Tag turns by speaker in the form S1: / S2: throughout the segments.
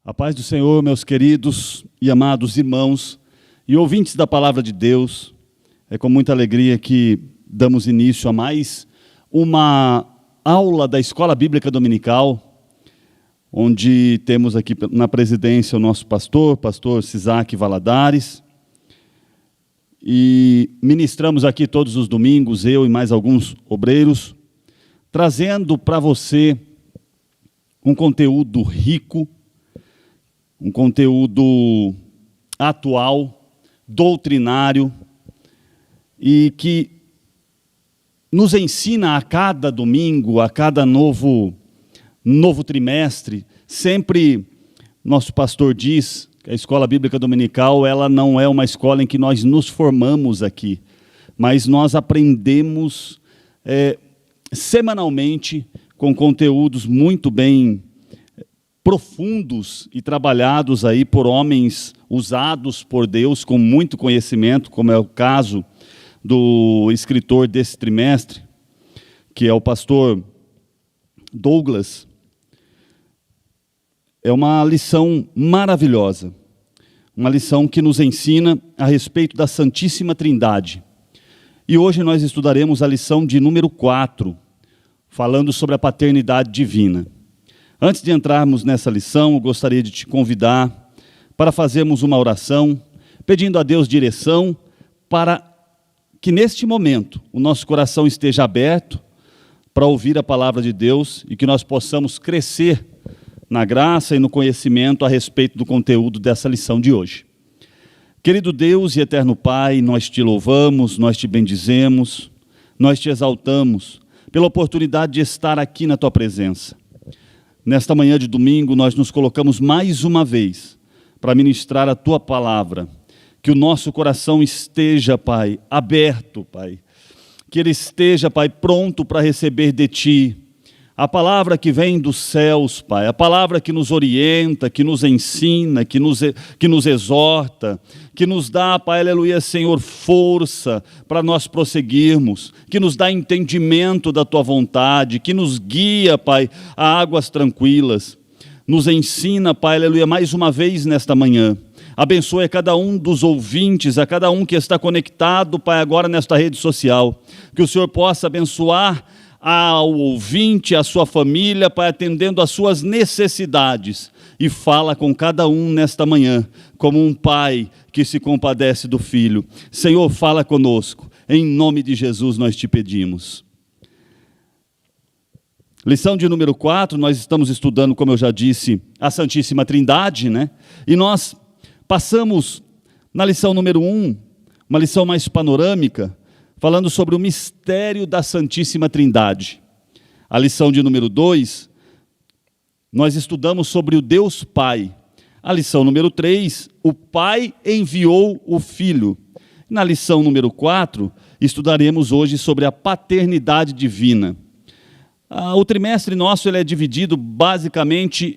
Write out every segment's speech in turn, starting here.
S1: A paz do Senhor, meus queridos e amados irmãos e ouvintes da Palavra de Deus. É com muita alegria que damos início a mais uma aula da Escola Bíblica Dominical, onde temos aqui na presidência o nosso pastor Sisaque Valadares, e ministramos aqui todos os domingos, eu e mais alguns obreiros, trazendo para você um conteúdo rico, um conteúdo atual, doutrinário, e que nos ensina a cada domingo, a cada novo trimestre. Sempre nosso pastor diz que a Escola Bíblica Dominical, ela não é uma escola em que nós nos formamos aqui, mas nós aprendemos semanalmente com conteúdos muito bem profundos e trabalhados aí por homens usados por Deus com muito conhecimento, como é o caso do escritor desse trimestre, que é o pastor Douglas. É uma lição maravilhosa, uma lição que nos ensina a respeito da Santíssima Trindade. E hoje nós estudaremos a lição de número 4, falando sobre a paternidade divina. Antes de entrarmos nessa lição, eu gostaria de te convidar para fazermos uma oração, pedindo a Deus direção para que neste momento o nosso coração esteja aberto para ouvir a palavra de Deus e que nós possamos crescer na graça e no conhecimento a respeito do conteúdo dessa lição de hoje. Querido Deus e eterno Pai, nós te louvamos, nós te bendizemos, nós te exaltamos pela oportunidade de estar aqui na tua presença. Nesta manhã de domingo, nós nos colocamos mais uma vez para ministrar a tua palavra. Que o nosso coração esteja, Pai, aberto, Pai. Que ele esteja, Pai, pronto para receber de ti a palavra que vem dos céus, Pai, a palavra que nos orienta, que nos ensina, que nos exorta, que nos dá, Pai, aleluia, Senhor, força para nós prosseguirmos, que nos dá entendimento da Tua vontade, que nos guia, Pai, a águas tranquilas. Nos ensina, Pai, aleluia, mais uma vez nesta manhã. Abençoe a cada um dos ouvintes, a cada um que está conectado, Pai, agora nesta rede social. Que o Senhor possa abençoar ao ouvinte, a sua família, Pai, atendendo às suas necessidades. E fala com cada um nesta manhã, como um pai que se compadece do filho. Senhor, fala conosco. Em nome de Jesus nós te pedimos. Lição de número 4, nós estamos estudando, como eu já disse, a Santíssima Trindade, né? E nós passamos na lição número 1, uma lição mais panorâmica, falando sobre o mistério da Santíssima Trindade. A lição de número 2, nós estudamos sobre o Deus Pai. A lição número 3, o Pai enviou o Filho. Na lição número 4, estudaremos hoje sobre a paternidade divina. O trimestre nosso ele é dividido basicamente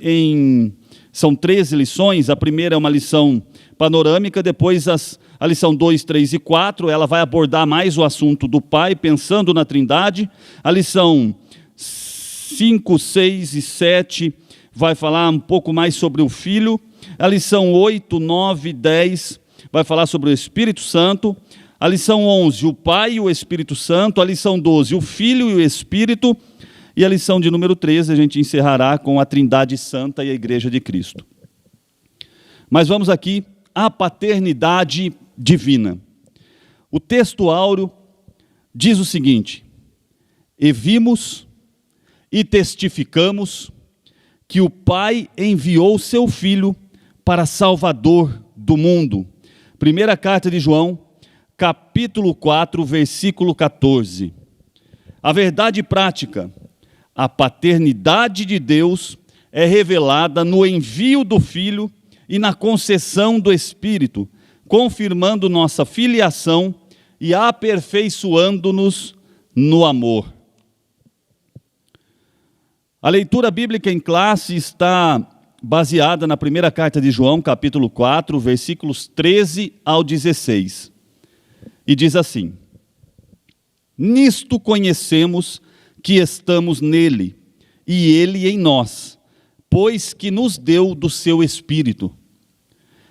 S1: são 13 lições. A primeira é uma lição panorâmica, depois a lição 2, 3 e 4, ela vai abordar mais o assunto do Pai, pensando na Trindade. A lição 5, 6 e 7 vai falar um pouco mais sobre o Filho. A lição 8, 9 e 10 vai falar sobre o Espírito Santo. A lição 11, o Pai e o Espírito Santo. A lição 12, o Filho e o Espírito. E a lição de número 13 a gente encerrará com a Trindade Santa e a Igreja de Cristo. Mas vamos aqui à paternidade divina. O texto áureo diz o seguinte: e vimos e testificamos que o Pai enviou seu Filho para Salvador do mundo. Primeira carta de João, capítulo 4, versículo 14. A verdade prática, a paternidade de Deus é revelada no envio do Filho e na concessão do Espírito, confirmando nossa filiação e aperfeiçoando-nos no amor. A leitura bíblica em classe está baseada na primeira carta de João, capítulo 4, versículos 13 ao 16. E diz assim: nisto conhecemos que estamos nele, e ele em nós, pois que nos deu do seu Espírito.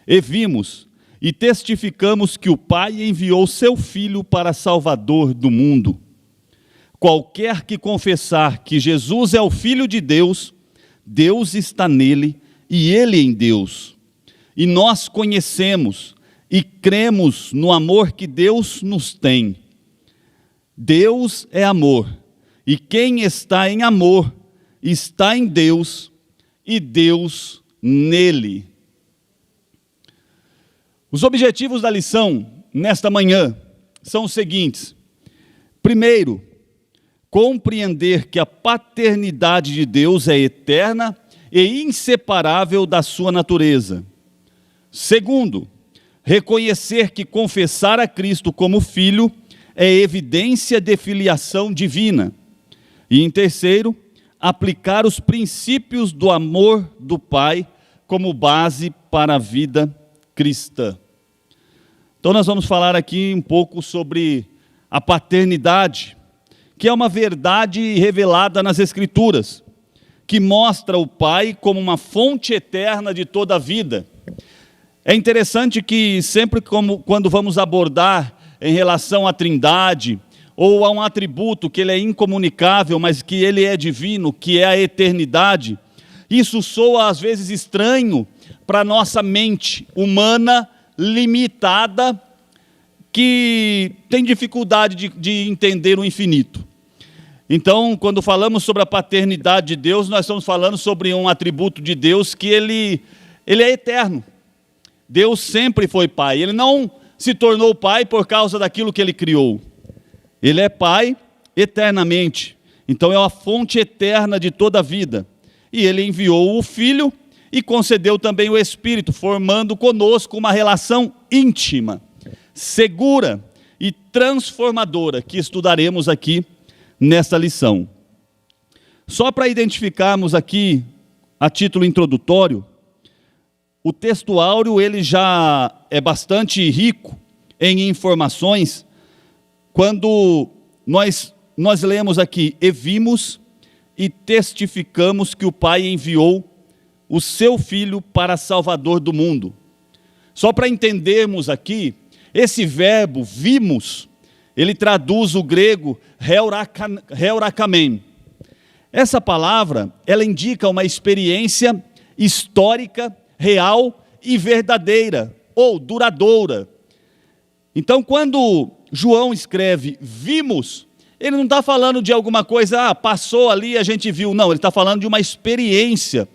S1: E vimos e testificamos que o Pai enviou seu Filho para Salvador do mundo. Qualquer que confessar que Jesus é o Filho de Deus, Deus está nele e ele em Deus. E nós conhecemos e cremos no amor que Deus nos tem. Deus é amor, e quem está em amor está em Deus e Deus nele. Os objetivos da lição nesta manhã são os seguintes. Primeiro, compreender que a paternidade de Deus é eterna e inseparável da sua natureza. Segundo, reconhecer que confessar a Cristo como Filho é evidência de filiação divina. E em terceiro, aplicar os princípios do amor do Pai como base para a vida cristã. Então nós vamos falar aqui um pouco sobre a paternidade, que é uma verdade revelada nas Escrituras, que mostra o Pai como uma fonte eterna de toda a vida. É interessante que sempre quando vamos abordar em relação à Trindade, ou a um atributo que ele é incomunicável, mas que ele é divino, que é a eternidade, isso soa às vezes estranho para a nossa mente humana limitada, que tem dificuldade de entender o infinito. Então, quando falamos sobre a paternidade de Deus, nós estamos falando sobre um atributo de Deus que ele é eterno. Deus sempre foi Pai, ele não se tornou Pai por causa daquilo que ele criou. Ele é Pai eternamente, então é a fonte eterna de toda a vida. E ele enviou o Filho e concedeu também o Espírito, formando conosco uma relação íntima, segura e transformadora, que estudaremos aqui nesta lição. Só para identificarmos aqui, a título introdutório, o texto áureo ele já é bastante rico em informações, quando nós lemos aqui, e vimos e testificamos que o Pai enviou o seu Filho para Salvador do mundo. Só para entendermos aqui, esse verbo, vimos, ele traduz o grego, heurakamen. Essa palavra, ela indica uma experiência histórica, real e verdadeira, ou duradoura. Então, quando João escreve vimos, ele não está falando de alguma coisa, passou ali, a gente viu. Não, ele está falando de uma experiência.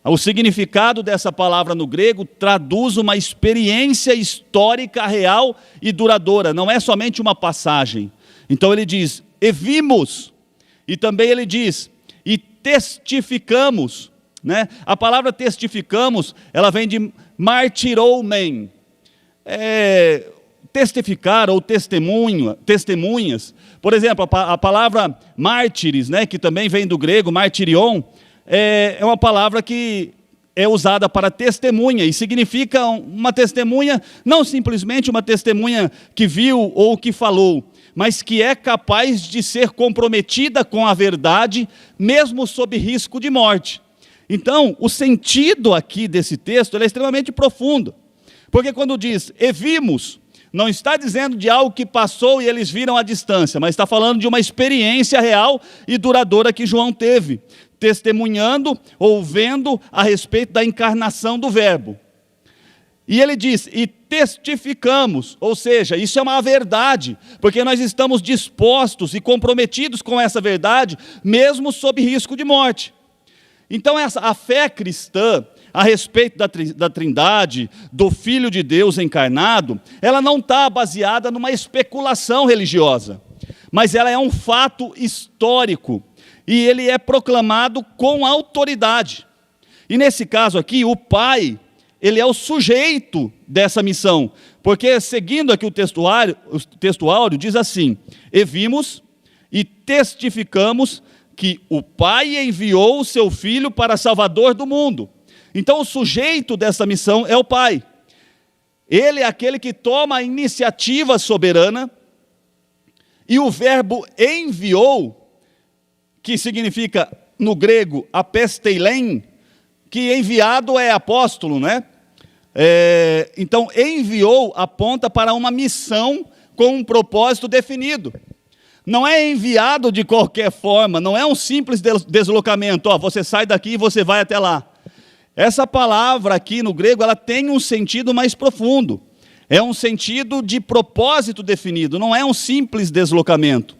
S1: O significado dessa palavra no grego traduz uma experiência histórica, real e duradoura. Não é somente uma passagem. Então ele diz, e vimos. E também ele diz, e testificamos. Né? A palavra testificamos, ela vem de martiroumen. Testificar ou testemunhas. Por exemplo, a palavra mártires, né, que também vem do grego, martirion, é uma palavra que é usada para testemunha, e significa uma testemunha, não simplesmente uma testemunha que viu ou que falou, mas que é capaz de ser comprometida com a verdade, mesmo sob risco de morte. Então, o sentido aqui desse texto é extremamente profundo, porque quando diz, e vimos, não está dizendo de algo que passou e eles viram à distância, mas está falando de uma experiência real e duradoura que João teve, testemunhando ou vendo a respeito da encarnação do Verbo. E ele diz, e testificamos, ou seja, isso é uma verdade, porque nós estamos dispostos e comprometidos com essa verdade, mesmo sob risco de morte. Então a fé cristã, a respeito da Trindade, do Filho de Deus encarnado, ela não está baseada numa especulação religiosa, mas ela é um fato histórico, e ele é proclamado com autoridade. E nesse caso aqui, o Pai, ele é o sujeito dessa missão, porque seguindo aqui o texto áureo diz assim, e vimos e testificamos que o Pai enviou o seu Filho para Salvador do mundo. Então o sujeito dessa missão é o Pai. Ele é aquele que toma a iniciativa soberana, e o verbo enviou, que significa no grego apesteilen, que enviado é apóstolo, né? Então, enviou aponta para uma missão com um propósito definido. Não é enviado de qualquer forma, não é um simples deslocamento. Você sai daqui e você vai até lá. Essa palavra aqui no grego, ela tem um sentido mais profundo. É um sentido de propósito definido, não é um simples deslocamento.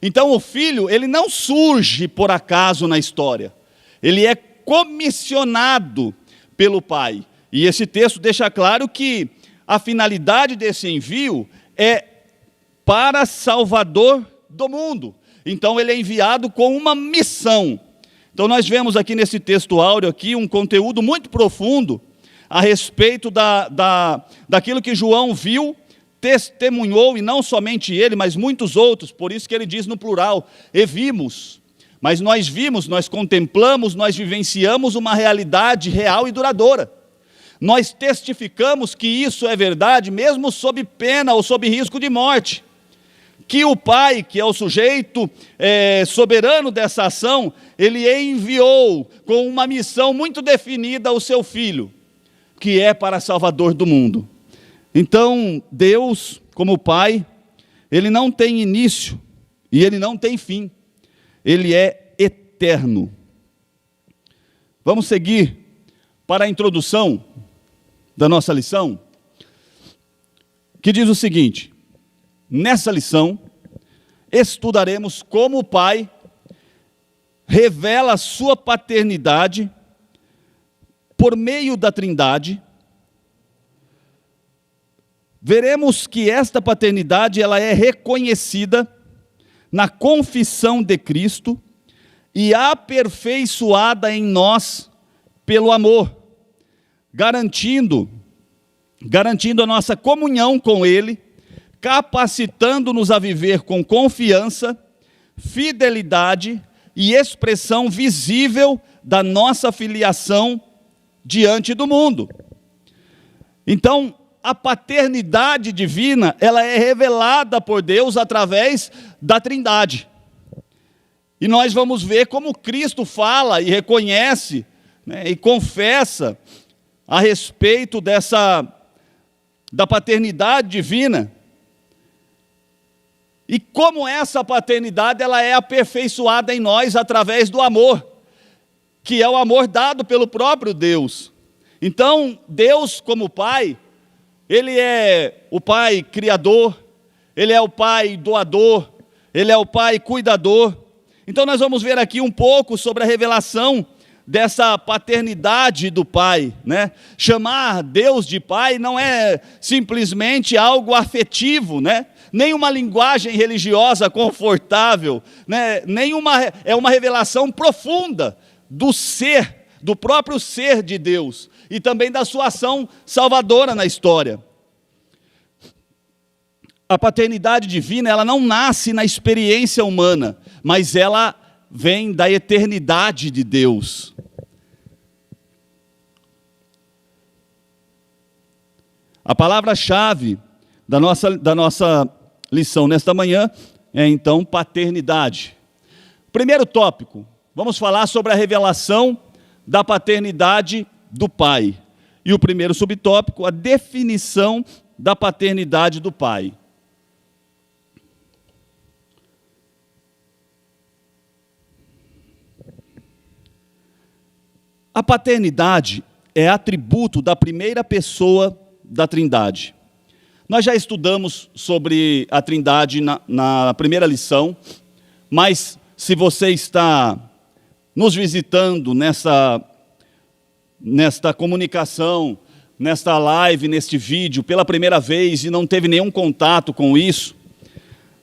S1: Então o filho, ele não surge por acaso na história. Ele é comissionado pelo pai. E esse texto deixa claro que a finalidade desse envio é para Salvador do mundo. Então ele é enviado com uma missão. Então nós vemos aqui nesse texto áureo aqui um conteúdo muito profundo a respeito daquilo que João viu, testemunhou, e não somente ele, mas muitos outros, por isso que ele diz no plural, e vimos. Mas nós vimos, nós contemplamos, nós vivenciamos uma realidade real e duradoura. Nós testificamos que isso é verdade, mesmo sob pena ou sob risco de morte. Que o Pai, que é o sujeito soberano dessa ação, ele enviou com uma missão muito definida o seu Filho, que é para Salvador do mundo. Então, Deus, como Pai, ele não tem início e ele não tem fim. Ele é eterno. Vamos seguir para a introdução da nossa lição, que diz o seguinte: nessa lição, estudaremos como o Pai revela a sua paternidade por meio da Trindade. Veremos que esta paternidade ela é reconhecida na confissão de Cristo e aperfeiçoada em nós pelo amor, garantindo a nossa comunhão com Ele, capacitando-nos a viver com confiança, fidelidade e expressão visível da nossa filiação diante do mundo. Então, a paternidade divina, ela é revelada por Deus através da Trindade. E nós vamos ver como Cristo fala e reconhece, né, e confessa a respeito da paternidade divina. E como essa paternidade ela é aperfeiçoada em nós através do amor, que é o amor dado pelo próprio Deus. Então, Deus como Pai, Ele é o Pai criador, Ele é o Pai doador, Ele é o Pai cuidador. Então nós vamos ver aqui um pouco sobre a revelação dessa paternidade do Pai, né? Chamar Deus de Pai não é simplesmente algo afetivo, né? Nem uma linguagem religiosa confortável, né? É uma revelação profunda do ser, do próprio ser de Deus, e também da sua ação salvadora na história. A paternidade divina, ela não nasce na experiência humana, mas ela vem da eternidade de Deus. A palavra-chave da nossa lição nesta manhã é, então, paternidade. Primeiro tópico, vamos falar sobre a revelação da paternidade do Pai. E o primeiro subtópico, a definição da paternidade do Pai. A paternidade é atributo da primeira pessoa da Trindade. Nós já estudamos sobre a Trindade na primeira lição, mas se você está nos visitando nesta comunicação, nesta live, neste vídeo, pela primeira vez e não teve nenhum contato com isso,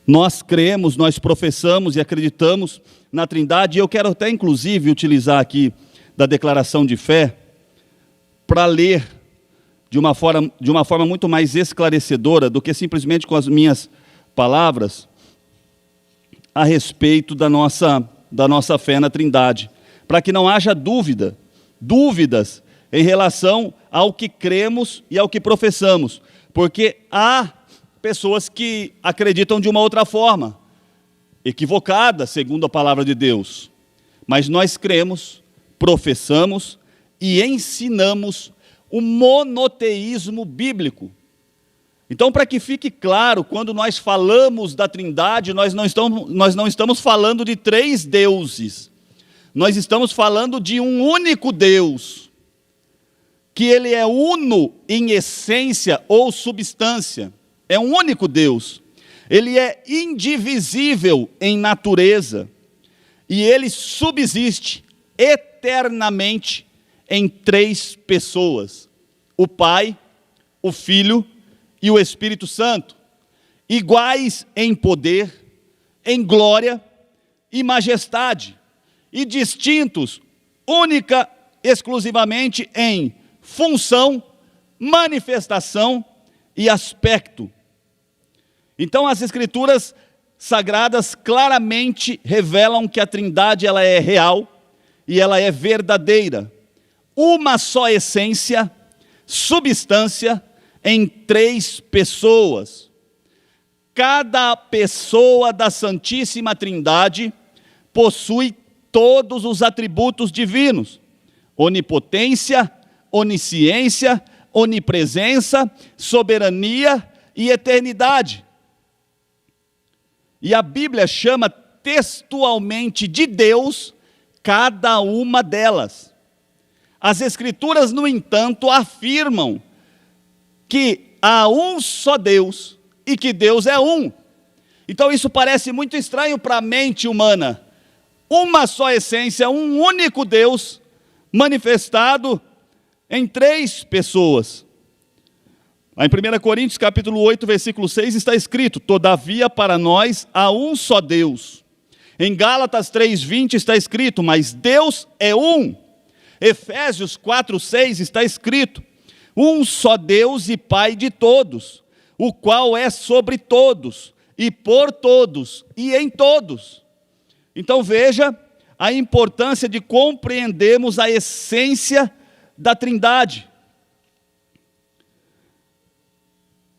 S1: nós cremos, nós professamos e acreditamos na Trindade, e eu quero até inclusive utilizar aqui da declaração de fé para ler de uma forma muito mais esclarecedora do que simplesmente com as minhas palavras a respeito da nossa fé na Trindade, para que não haja dúvidas em relação ao que cremos e ao que professamos, porque há pessoas que acreditam de uma outra forma, equivocada, segundo a palavra de Deus, mas nós cremos, professamos e ensinamos o monoteísmo bíblico. Então, para que fique claro, quando nós falamos da Trindade, nós não estamos falando de 3 deuses. Nós estamos falando de um único Deus, que ele é uno em essência ou substância. É um único Deus. Ele é indivisível em natureza. E ele subsiste eternamente em 3 pessoas: o Pai, o Filho e o Espírito Santo, iguais em poder, em glória e majestade, e distintos única e exclusivamente em função, manifestação e aspecto. Então as Escrituras Sagradas claramente revelam que a Trindade ela é real e ela é verdadeira. Uma só essência, substância, em 3 pessoas. Cada pessoa da Santíssima Trindade possui todos os atributos divinos: onipotência, onisciência, onipresença, soberania e eternidade. E a Bíblia chama textualmente de Deus cada uma delas. As Escrituras, no entanto, afirmam que há um só Deus e que Deus é um. Então isso parece muito estranho para a mente humana. Uma só essência, um único Deus manifestado em 3 pessoas. Em 1 Coríntios capítulo 8, versículo 6 está escrito: todavia para nós há um só Deus. Em Gálatas 3:20 está escrito: mas Deus é um. Efésios 4:6 está escrito: um só Deus e Pai de todos, o qual é sobre todos, e por todos, e em todos. Então veja a importância de compreendermos a essência da Trindade.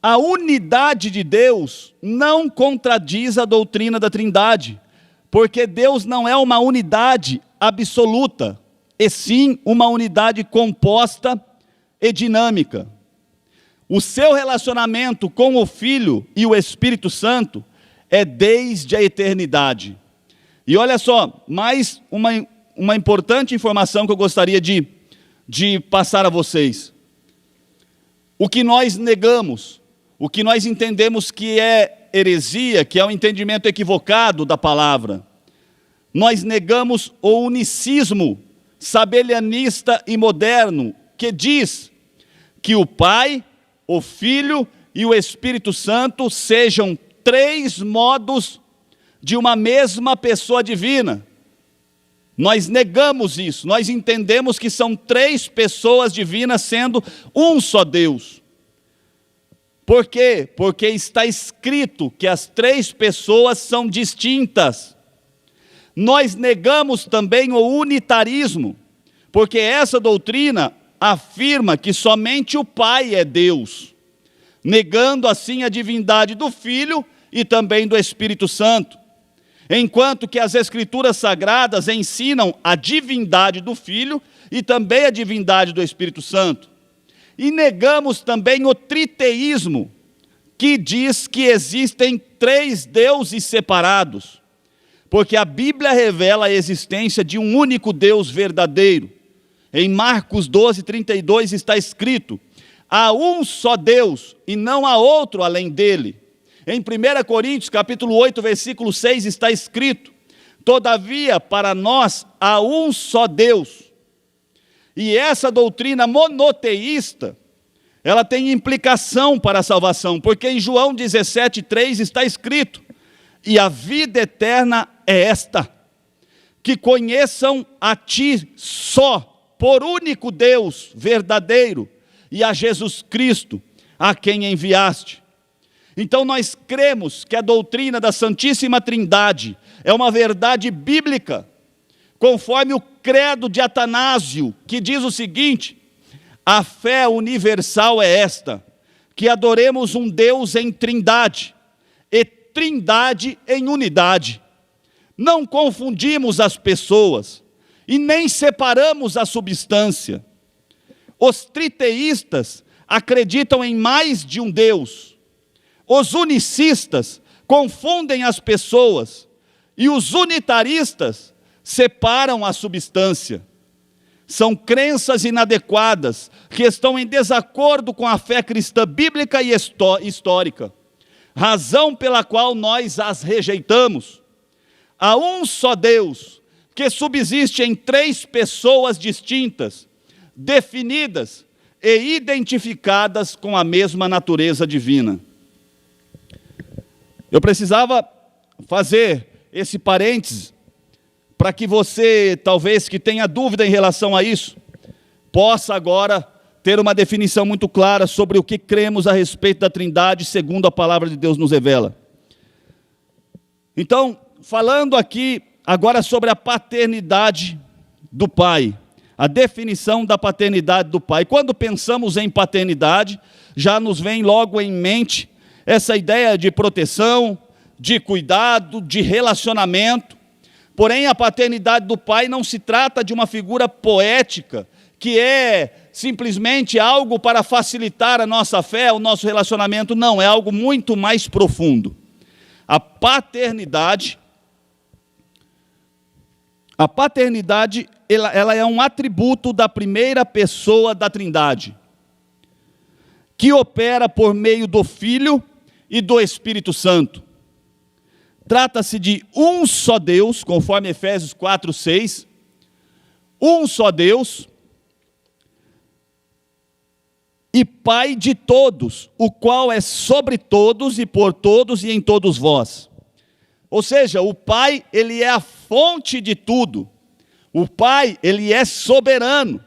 S1: A unidade de Deus não contradiz a doutrina da Trindade, porque Deus não é uma unidade absoluta, e sim uma unidade composta e dinâmica. O seu relacionamento com o Filho e o Espírito Santo é desde a eternidade. E olha só, mais uma importante informação que eu gostaria de passar a vocês. O que nós negamos, o que nós entendemos que é heresia, que é um entendimento equivocado da palavra, nós negamos o unicismo sabelianista e moderno, que diz que o Pai, o Filho e o Espírito Santo sejam 3 modos de uma mesma pessoa divina. Nós negamos isso, nós entendemos que são 3 pessoas divinas sendo um só Deus. Por quê? Porque está escrito que as 3 pessoas são distintas. Nós negamos também o unitarismo, porque essa doutrina afirma que somente o Pai é Deus, negando assim a divindade do Filho e também do Espírito Santo. Enquanto que as Escrituras Sagradas ensinam a divindade do Filho e também a divindade do Espírito Santo. E negamos também o triteísmo, que diz que existem 3 deuses separados, porque a Bíblia revela a existência de um único Deus verdadeiro. Em Marcos 12:32 está escrito: há um só Deus e não há outro além dele. Em 1 Coríntios capítulo 8, versículo 6 está escrito: todavia para nós há um só Deus. E essa doutrina monoteísta, ela tem implicação para a salvação, porque em João 17:3 está escrito: e a vida eterna é esta, que conheçam a ti só, por único Deus verdadeiro, e a Jesus Cristo, a quem enviaste. Então nós cremos que a doutrina da Santíssima Trindade é uma verdade bíblica, conforme o credo de Atanásio, que diz o seguinte: a fé universal é esta, que adoremos um Deus em trindade, e trindade em unidade. Não confundimos as pessoas, e nem separamos a substância. Os triteístas acreditam em mais de um Deus. Os unicistas confundem as pessoas. E os unitaristas separam a substância. São crenças inadequadas, que estão em desacordo com a fé cristã bíblica e histórica, razão pela qual nós as rejeitamos. Há um só Deus, que subsiste em 3 pessoas distintas, definidas e identificadas com a mesma natureza divina. Eu precisava fazer esse parêntese, para que você, talvez, que tenha dúvida em relação a isso, possa agora ter uma definição muito clara sobre o que cremos a respeito da Trindade, segundo a palavra de Deus nos revela. Então, falando aqui agora sobre a paternidade do Pai, a definição da paternidade do Pai. Quando pensamos em paternidade, já nos vem logo em mente essa ideia de proteção, de cuidado, de relacionamento. Porém, a paternidade do Pai não se trata de uma figura poética, que é simplesmente algo para facilitar a nossa fé, o nosso relacionamento. Não, é algo muito mais profundo. A paternidade, ela é um atributo da primeira pessoa da Trindade, que opera por meio do Filho e do Espírito Santo. Trata-se de um só Deus, conforme Efésios 4:6, um só Deus, e Pai de todos, o qual é sobre todos e por todos e em todos vós. Ou seja, o Pai, ele é a fonte de tudo. O Pai, ele é soberano.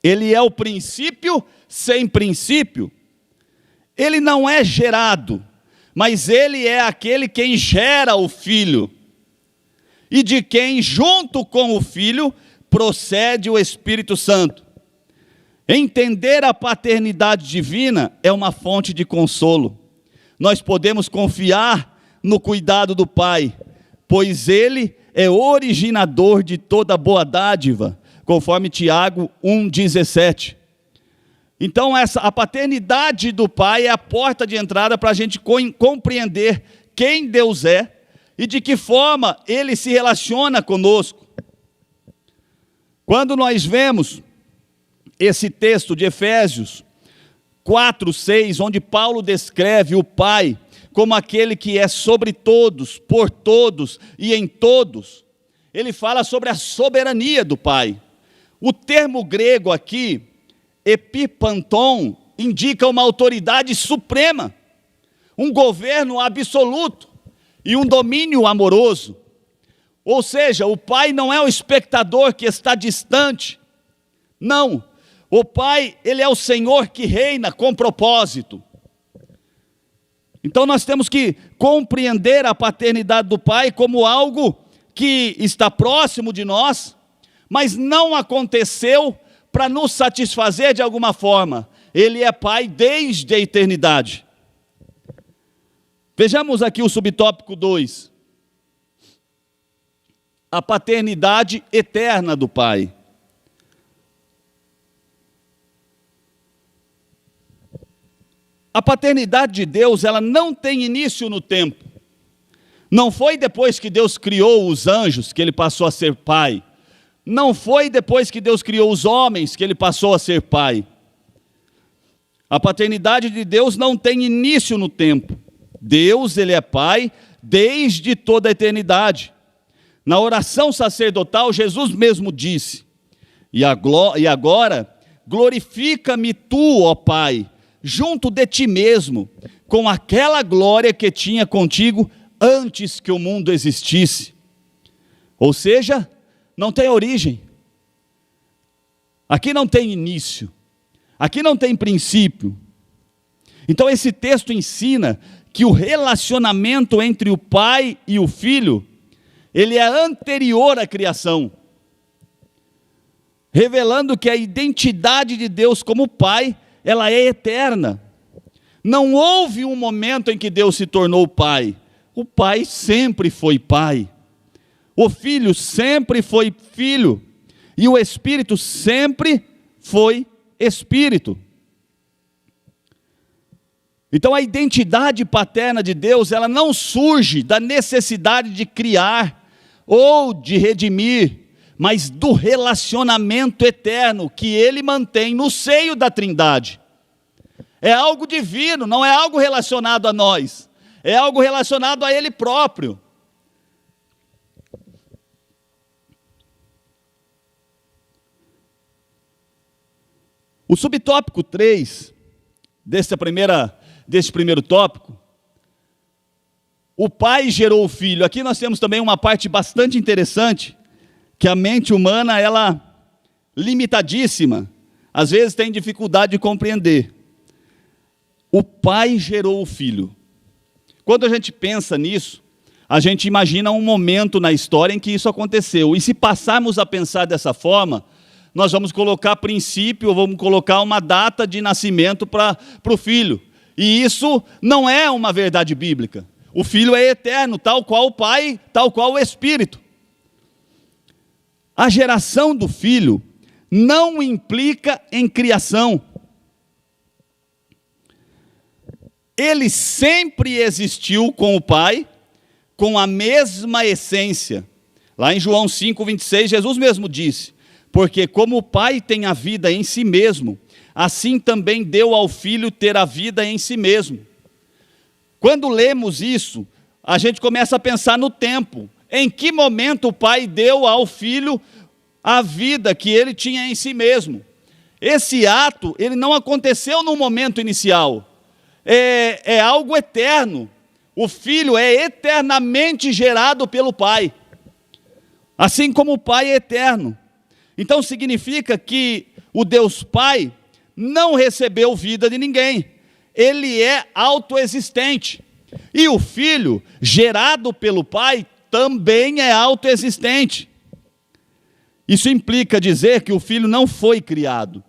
S1: Ele é o princípio sem princípio. Ele não é gerado, mas ele é aquele quem gera o Filho, e de quem, junto com o Filho, procede o Espírito Santo. Entender a paternidade divina é uma fonte de consolo. Nós podemos confiar no cuidado do Pai, pois Ele é originador de toda boa dádiva, conforme Tiago 1,17. Então, a paternidade do Pai é a porta de entrada para a gente compreender quem Deus é e de que forma Ele se relaciona conosco. Quando nós vemos esse texto de Efésios 4:6, onde Paulo descreve o Pai como aquele que é sobre todos, por todos e em todos, ele fala sobre a soberania do Pai. O termo grego aqui, epipanton, indica uma autoridade suprema, um governo absoluto e um domínio amoroso. Ou seja, o Pai não é o espectador que está distante. Não, o Pai, ele é o Senhor que reina com propósito. Então nós temos que compreender a paternidade do Pai como algo que está próximo de nós, mas não aconteceu para nos satisfazer de alguma forma. Ele é Pai desde a eternidade. Vejamos aqui o subtópico 2. A paternidade eterna do Pai. A paternidade de Deus, ela não tem início no tempo. Não foi depois que Deus criou os anjos que ele passou a ser pai. Não foi depois que Deus criou os homens que ele passou a ser pai. A paternidade de Deus não tem início no tempo. Deus, ele é pai desde toda a eternidade. Na oração sacerdotal, Jesus mesmo disse: e agora, glorifica-me tu, ó Pai, junto de ti mesmo, com aquela glória que tinha contigo antes que o mundo existisse. Ou seja, não tem origem. Aqui não tem início. Aqui não tem princípio. Então esse texto ensina que o relacionamento entre o Pai e o Filho, ele é anterior à criação, revelando que a identidade de Deus como Pai, ela é eterna. Não houve um momento em que Deus se tornou Pai. O Pai sempre foi Pai. O Filho sempre foi Filho. E o Espírito sempre foi Espírito. Então a identidade paterna de Deus, ela não surge da necessidade de criar ou de redimir, mas do relacionamento eterno que Ele mantém no seio da Trindade. É algo divino, não é algo relacionado a nós, é algo relacionado a Ele próprio. O subtópico 3 desse primeiro tópico, o pai gerou o filho. Aqui nós temos também uma parte bastante interessante, que a mente humana, ela limitadíssima, às vezes tem dificuldade de compreender. O pai gerou o filho. Quando a gente pensa nisso, a gente imagina um momento na história em que isso aconteceu. E se passarmos a pensar dessa forma, nós vamos colocar princípio, ou vamos colocar uma data de nascimento para o filho. E isso não é uma verdade bíblica. O filho é eterno, tal qual o pai, tal qual o Espírito. A geração do filho não implica em criação. Ele sempre existiu com o pai, com a mesma essência. Lá em João 5:26, Jesus mesmo disse: porque como o pai tem a vida em si mesmo, assim também deu ao filho ter a vida em si mesmo. Quando lemos isso, a gente começa a pensar no tempo. Em que momento o pai deu ao filho a vida que ele tinha em si mesmo? Esse ato, ele não aconteceu no momento inicial. É algo eterno. O filho é eternamente gerado pelo pai. Assim como o pai é eterno. Então significa que o Deus Pai não recebeu vida de ninguém. Ele é autoexistente. E o filho, gerado pelo pai, também é autoexistente. Isso implica dizer que o filho não foi criado,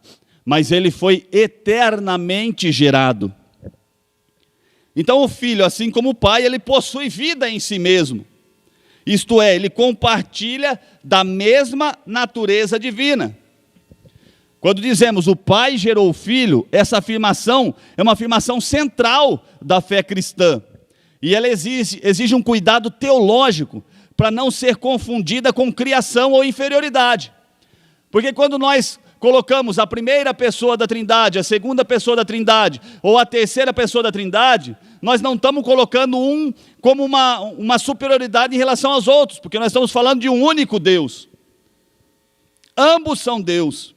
S1: mas ele foi eternamente gerado. Então o filho, assim como o pai, ele possui vida em si mesmo. Isto é, ele compartilha da mesma natureza divina. Quando dizemos o pai gerou o filho, essa afirmação é uma afirmação central da fé cristã. E ela exige um cuidado teológico para não ser confundida com criação ou inferioridade. Porque quando nós colocamos a primeira pessoa da Trindade, a segunda pessoa da Trindade, ou a terceira pessoa da Trindade, nós não estamos colocando um como uma superioridade em relação aos outros, porque nós estamos falando de um único Deus. Ambos são Deus.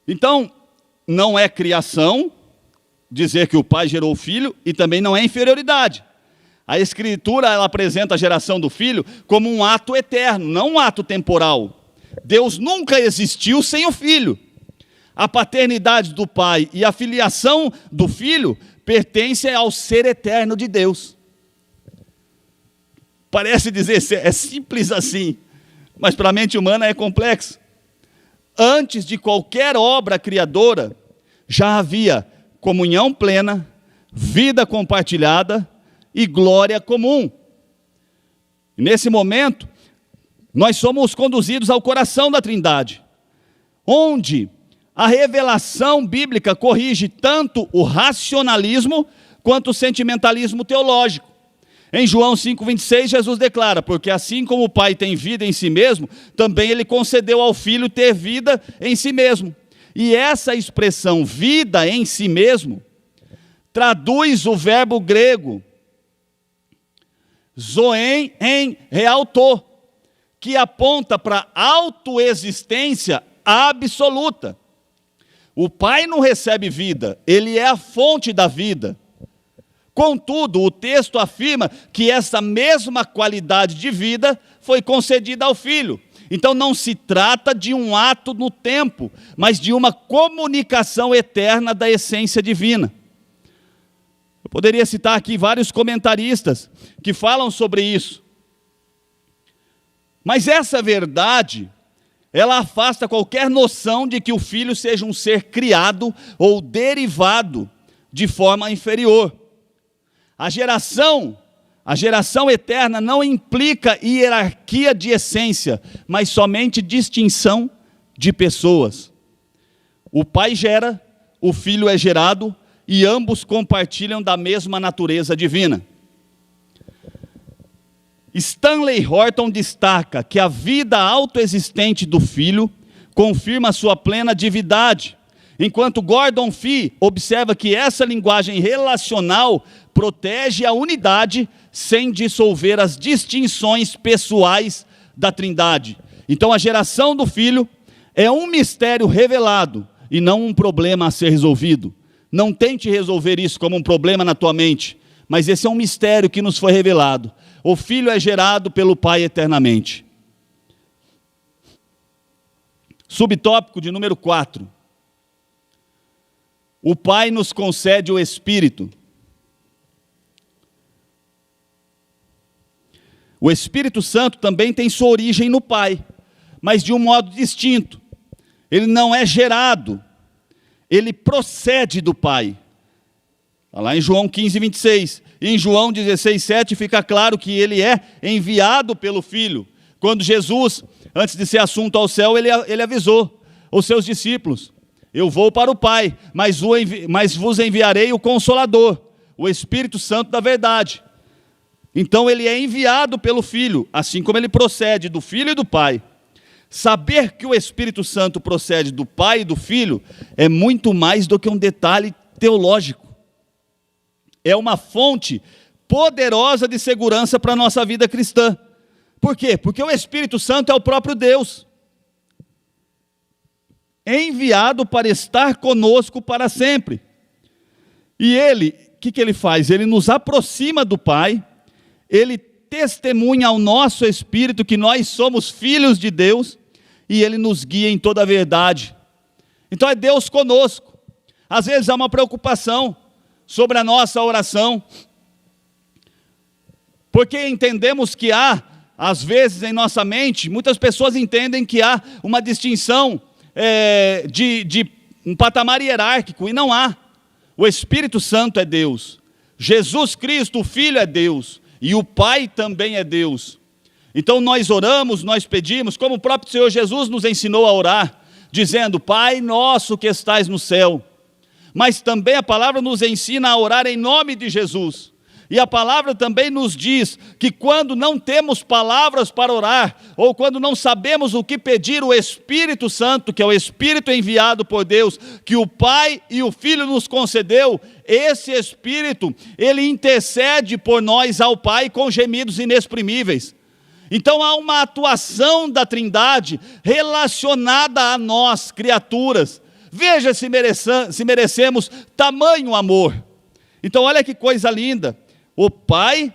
S1: Então, não é criação dizer que o pai gerou o filho, e também não é inferioridade. A Escritura, ela apresenta a geração do filho como um ato eterno, não um ato temporal. Deus nunca existiu sem o filho. A paternidade do pai e a filiação do filho pertencem ao ser eterno de Deus. Parece dizer, é simples assim, mas para a mente humana é complexo. Antes de qualquer obra criadora, já havia comunhão plena, vida compartilhada e glória comum. Nesse momento, nós somos conduzidos ao coração da Trindade, onde a revelação bíblica corrige tanto o racionalismo quanto o sentimentalismo teológico. Em João 5:26, Jesus declara: porque assim como o Pai tem vida em si mesmo, também Ele concedeu ao Filho ter vida em si mesmo. E essa expressão, vida em si mesmo, traduz o verbo grego, zoen em realto, que aponta para a autoexistência absoluta. O Pai não recebe vida, Ele é a fonte da vida. Contudo, o texto afirma que essa mesma qualidade de vida foi concedida ao Filho. Então não se trata de um ato no tempo, mas de uma comunicação eterna da essência divina. Eu poderia citar aqui vários comentaristas que falam sobre isso. Mas essa verdade, ela afasta qualquer noção de que o Filho seja um ser criado ou derivado de forma inferior. A geração eterna não implica hierarquia de essência, mas somente distinção de pessoas. O Pai gera, o Filho é gerado, e ambos compartilham da mesma natureza divina. Stanley Horton destaca que a vida autoexistente do Filho confirma sua plena divindade, enquanto Gordon Fee observa que essa linguagem relacional protege a unidade sem dissolver as distinções pessoais da Trindade. Então a geração do Filho é um mistério revelado e não um problema a ser resolvido. Não tente resolver isso como um problema na tua mente, mas esse é um mistério que nos foi revelado. O Filho é gerado pelo Pai eternamente. Subtópico de número 4. O Pai nos concede o Espírito. O Espírito Santo também tem sua origem no Pai, mas de um modo distinto. Ele não é gerado, ele procede do Pai. Está lá em João 15, 26. E em João 16, 7 fica claro que ele é enviado pelo Filho. Quando Jesus, antes de ser assunto ao céu, ele avisou os seus discípulos: eu vou para o Pai, mas vos enviarei o Consolador, o Espírito Santo da verdade. Então ele é enviado pelo Filho, assim como ele procede do Filho e do Pai. Saber que o Espírito Santo procede do Pai e do Filho é muito mais do que um detalhe teológico. É uma fonte poderosa de segurança para a nossa vida cristã. Por quê? Porque o Espírito Santo é o próprio Deus, enviado para estar conosco para sempre. E ele, o que ele faz? Ele nos aproxima do Pai, ele testemunha ao nosso espírito que nós somos filhos de Deus, e ele nos guia em toda a verdade. Então é Deus conosco. Às vezes há uma preocupação sobre a nossa oração, porque entendemos que há, às vezes em nossa mente, muitas pessoas entendem que há uma distinção de um patamar hierárquico, e não há. O Espírito Santo é Deus, Jesus Cristo, o Filho, é Deus, e o Pai também é Deus. Então nós oramos, nós pedimos, como o próprio Senhor Jesus nos ensinou a orar, dizendo: Pai nosso que estais no céu. Mas também a palavra nos ensina a orar em nome de Jesus. E a palavra também nos diz que quando não temos palavras para orar, ou quando não sabemos o que pedir, o Espírito Santo, que é o Espírito enviado por Deus, que o Pai e o Filho nos concedeu, esse Espírito, ele intercede por nós ao Pai com gemidos inexprimíveis. Então há uma atuação da Trindade relacionada a nós, criaturas. Veja se merecemos tamanho amor. Então olha que coisa linda. O Pai,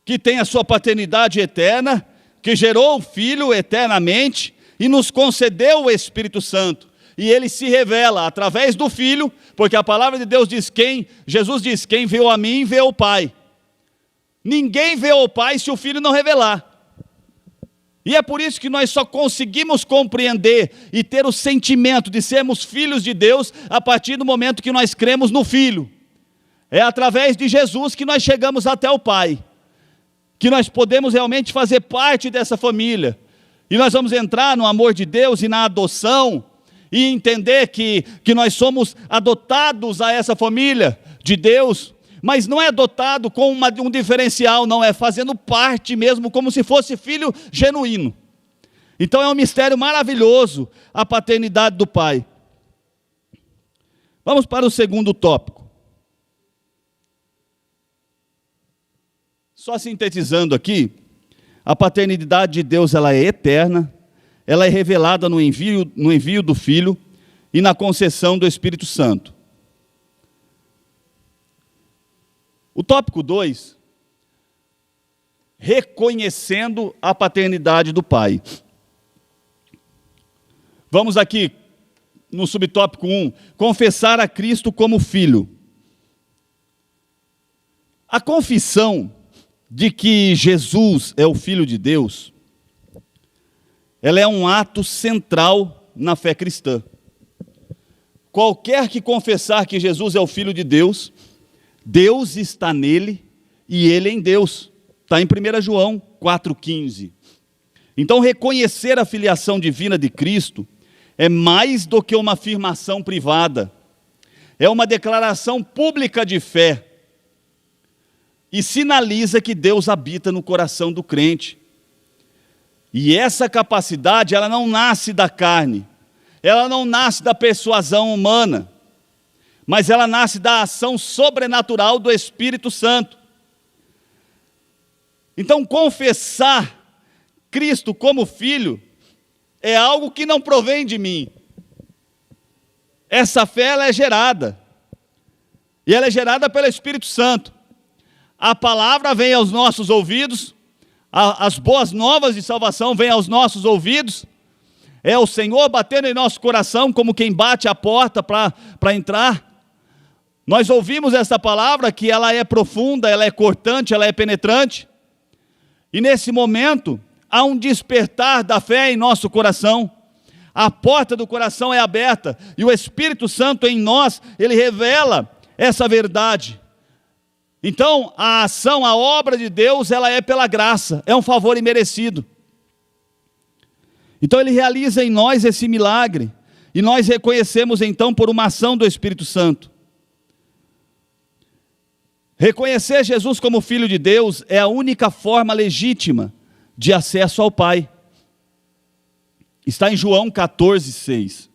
S1: que tem a sua paternidade eterna, que gerou o Filho eternamente e nos concedeu o Espírito Santo. E ele se revela através do Filho, porque a palavra de Deus diz, Jesus diz: quem vê a mim, vê o Pai. Ninguém vê o Pai se o Filho não revelar. E é por isso que nós só conseguimos compreender e ter o sentimento de sermos filhos de Deus a partir do momento que nós cremos no Filho. É através de Jesus que nós chegamos até o Pai, que nós podemos realmente fazer parte dessa família. E nós vamos entrar no amor de Deus e na adoção, e entender que nós somos adotados a essa família de Deus, mas não é adotado com um diferencial, não, é fazendo parte mesmo, como se fosse filho genuíno. Então é um mistério maravilhoso a paternidade do Pai. Vamos para o segundo tópico. Só sintetizando aqui, a paternidade de Deus, ela é eterna, ela é revelada no envio do Filho e na concessão do Espírito Santo. O tópico 2, reconhecendo a paternidade do Pai. Vamos aqui no subtópico 1, confessar a Cristo como Filho. A confissão de que Jesus é o Filho de Deus, ela é um ato central na fé cristã. Qualquer que confessar que Jesus é o Filho de Deus, Deus está nele e ele em Deus. Está em 1 João 4,15. Então, reconhecer a filiação divina de Cristo é mais do que uma afirmação privada, é uma declaração pública de fé, e sinaliza que Deus habita no coração do crente. E essa capacidade, ela não nasce da carne, ela não nasce da persuasão humana, mas ela nasce da ação sobrenatural do Espírito Santo. Então, confessar Cristo como Filho é algo que não provém de mim. Essa fé, ela é gerada, e ela é gerada pelo Espírito Santo. A palavra vem aos nossos ouvidos, as boas novas de salvação vêm aos nossos ouvidos, é o Senhor batendo em nosso coração, como quem bate a porta para entrar. Nós ouvimos essa palavra, que ela é profunda, ela é cortante, ela é penetrante, e nesse momento, há um despertar da fé em nosso coração, a porta do coração é aberta, e o Espírito Santo em nós, ele revela essa verdade. Então, a ação, a obra de Deus, ela é pela graça, é um favor imerecido. Então, ele realiza em nós esse milagre, e nós reconhecemos então por uma ação do Espírito Santo. Reconhecer Jesus como Filho de Deus é a única forma legítima de acesso ao Pai. Está em João 14:6.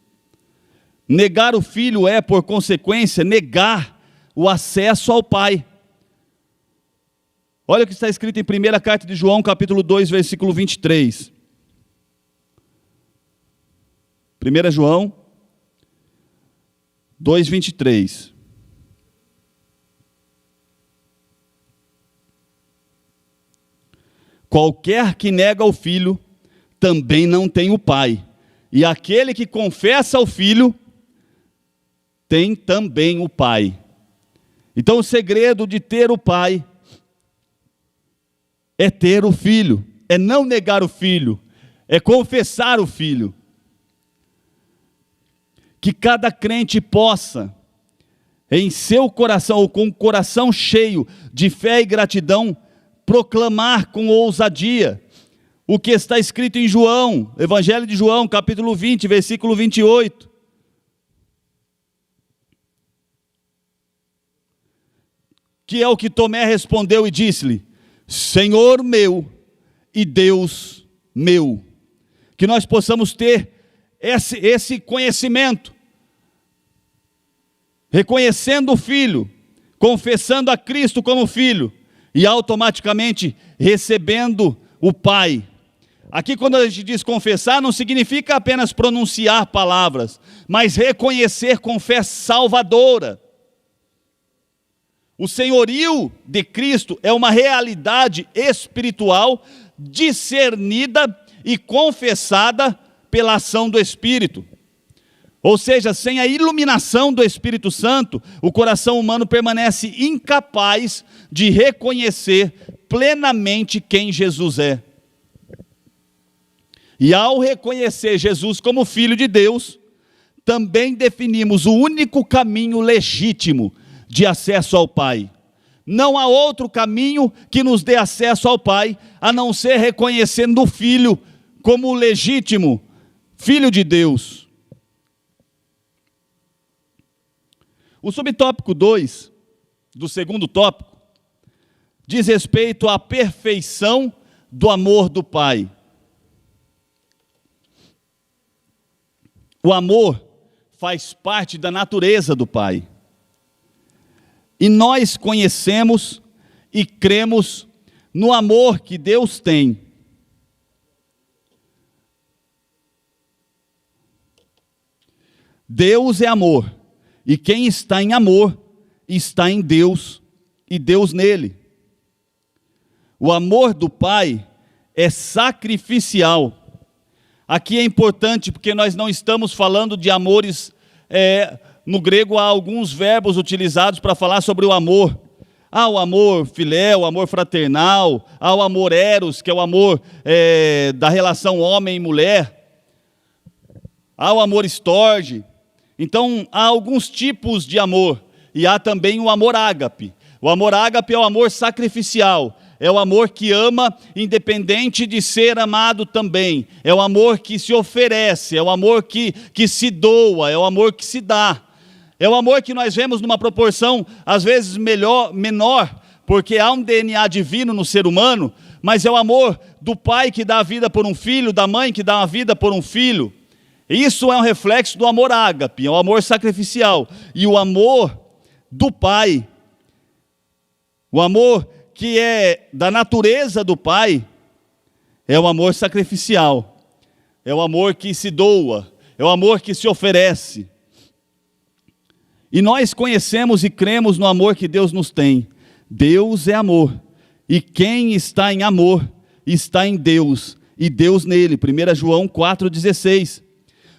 S1: Negar o Filho é, por consequência, negar o acesso ao Pai. Olha o que está escrito em 1ª carta de João, capítulo 2, versículo 23. 1 João 2, 23. Qualquer que nega o Filho, também não tem o Pai. E aquele que confessa o Filho, tem também o Pai. Então o segredo de ter o Pai é ter o Filho, é não negar o Filho, é confessar o Filho. Que cada crente possa, em seu coração, ou com o coração cheio de fé e gratidão, proclamar com ousadia o que está escrito em João, Evangelho de João, capítulo 20, versículo 28. Que é o que Tomé respondeu e disse-lhe: Senhor meu e Deus meu. Que nós possamos ter esse conhecimento, reconhecendo o Filho, confessando a Cristo como Filho, e automaticamente recebendo o Pai. Aqui, quando a gente diz confessar, não significa apenas pronunciar palavras, mas reconhecer com fé salvadora. O senhorio de Cristo é uma realidade espiritual discernida e confessada pela ação do Espírito. Ou seja, sem a iluminação do Espírito Santo, o coração humano permanece incapaz de reconhecer plenamente quem Jesus é. E ao reconhecer Jesus como Filho de Deus, também definimos o único caminho legítimo de acesso ao Pai. Não há outro caminho que nos dê acesso ao Pai, a não ser reconhecendo o Filho como o legítimo Filho de Deus. O subtópico 2, do segundo tópico, diz respeito à perfeição do amor do Pai. O amor faz parte da natureza do Pai. E nós conhecemos e cremos no amor que Deus tem. Deus é amor, e quem está em amor está em Deus e Deus nele. O amor do Pai é sacrificial. Aqui é importante porque nós não estamos falando de amores, no grego há alguns verbos utilizados para falar sobre o amor. Há o amor filéu, o amor fraternal, há o amor eros, que é o amor da relação homem e mulher. Há o amor storge. Então há alguns tipos de amor, e há também o amor ágape. O amor ágape é o amor sacrificial, É o amor que ama, independente de ser amado também. É o amor que se oferece, é o amor que se doa, é o amor que se dá. É o amor que nós vemos numa proporção, às vezes, menor, porque há um DNA divino no ser humano, mas é o amor do pai que dá a vida por um filho, da mãe que dá a vida por um filho. Isso é um reflexo do amor ágape, é o amor sacrificial. E o amor do pai, o amor que é da natureza do pai, é o amor sacrificial, é o amor que se doa, é o amor que se oferece. E nós conhecemos e cremos no amor que Deus nos tem. Deus é amor, e quem está em amor, está em Deus, e Deus nele. 1 João 4,16.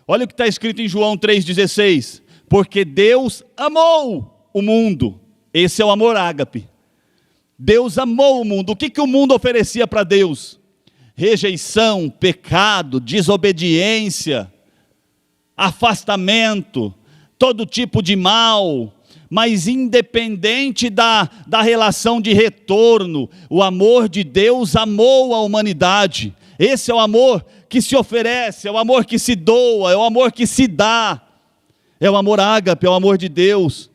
S1: Olha o que está escrito em João 3,16. Porque Deus amou o mundo. Esse é o amor ágape. Deus amou o mundo. O que o mundo oferecia para Deus? Rejeição, pecado, desobediência, afastamento, todo tipo de mal. Mas independente da relação de retorno, o amor de Deus amou a humanidade. Esse é o amor que se oferece, é o amor que se doa, é o amor que se dá. É o amor ágape, é o amor de Deus.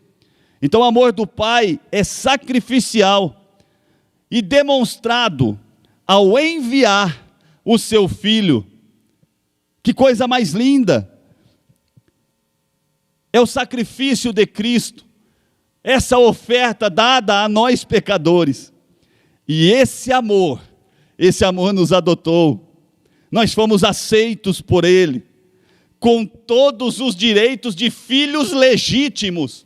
S1: Então o amor do Pai é sacrificial e demonstrado ao enviar o seu Filho. Que coisa mais linda! É o sacrifício de Cristo, essa oferta dada a nós pecadores. E esse amor nos adotou. Nós fomos aceitos por Ele, com todos os direitos de filhos legítimos.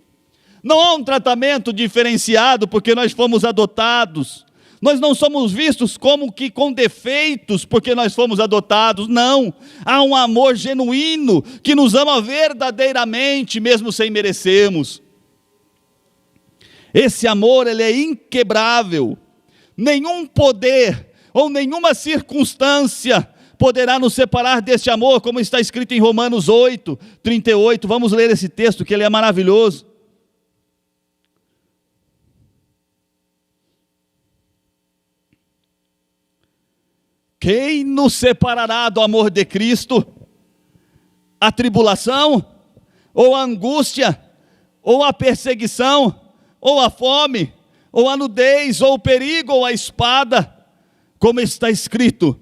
S1: Não há um tratamento diferenciado porque nós fomos adotados. Nós não somos vistos como que com defeitos porque nós fomos adotados. Não, há um amor genuíno que nos ama verdadeiramente, mesmo sem merecermos. Esse amor, ele é inquebrável. Nenhum poder ou nenhuma circunstância poderá nos separar deste amor, como está escrito em Romanos 8:38. Vamos ler esse texto, que ele é maravilhoso. Quem nos separará do amor de Cristo? A tribulação, ou a angústia, ou a perseguição, ou a fome, ou a nudez, ou o perigo, ou a espada? Como está escrito: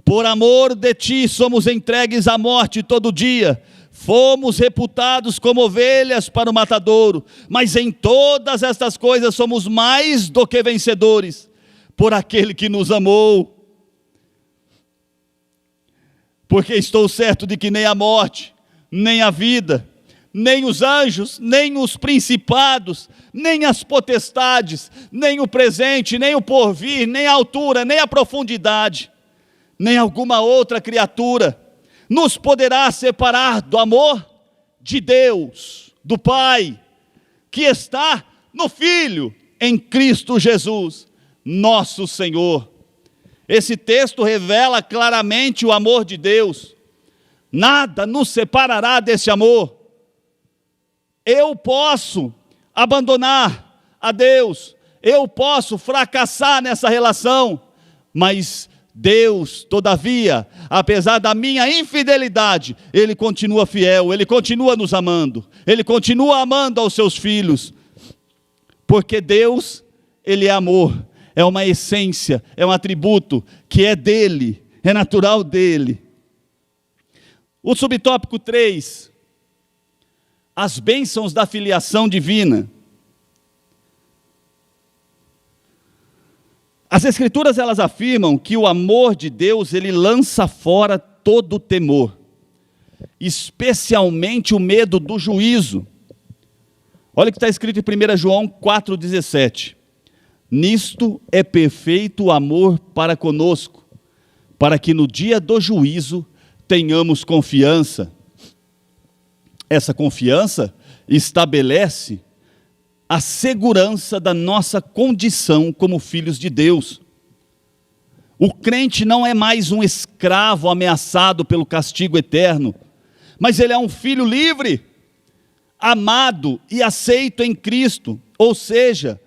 S1: por amor de ti somos entregues à morte todo dia, fomos reputados como ovelhas para o matadouro, mas em todas estas coisas somos mais do que vencedores, por aquele que nos amou. Porque estou certo de que nem a morte, nem a vida, nem os anjos, nem os principados, nem as potestades, nem o presente, nem o porvir, nem a altura, nem a profundidade, nem alguma outra criatura nos poderá separar do amor de Deus, do Pai, que está no Filho, em Cristo Jesus, nosso Senhor. Esse texto revela claramente o amor de Deus. Nada nos separará desse amor. Eu posso abandonar a Deus, eu posso fracassar nessa relação, mas Deus, todavia, apesar da minha infidelidade, Ele continua fiel, Ele continua nos amando, Ele continua amando aos seus filhos, porque Deus, Ele é amor. É uma essência, é um atributo que é dele, é natural dele. O subtópico 3, as bênçãos da filiação divina. As Escrituras, elas afirmam que o amor de Deus, ele lança fora todo o temor, especialmente o medo do juízo. Olha o que está escrito em 1 João 4,17. Nisto é perfeito o amor para conosco, para que no dia do juízo tenhamos confiança. Essa confiança estabelece a segurança da nossa condição como filhos de Deus. O crente não é mais um escravo ameaçado pelo castigo eterno, mas ele é um filho livre, amado e aceito em Cristo. Ou seja,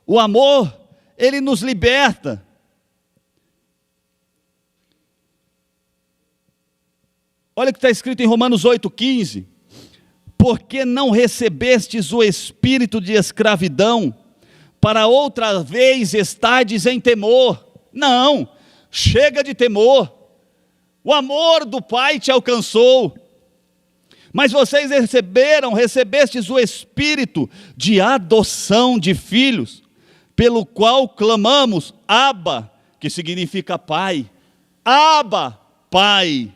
S1: o amor, ele nos liberta Olha o que está escrito em Romanos 8,15. Porque não recebestes o espírito de escravidão, para outra vez estardes em temor. Não, chega de temor. O amor do Pai te alcançou. Mas vocês recebestes o espírito de adoção de filhos, pelo qual clamamos, Abba, que significa Pai. Abba, Pai.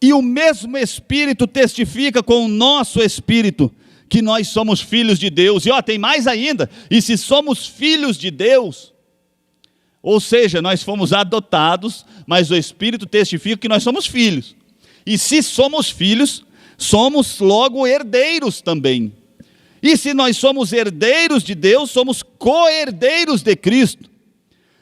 S1: E o mesmo Espírito testifica com o nosso espírito que nós somos filhos de Deus. E tem mais ainda, e se somos filhos de Deus, ou seja, nós fomos adotados, mas o Espírito testifica que nós somos filhos. E se somos filhos, somos logo herdeiros também. E se nós somos herdeiros de Deus, somos co-herdeiros de Cristo.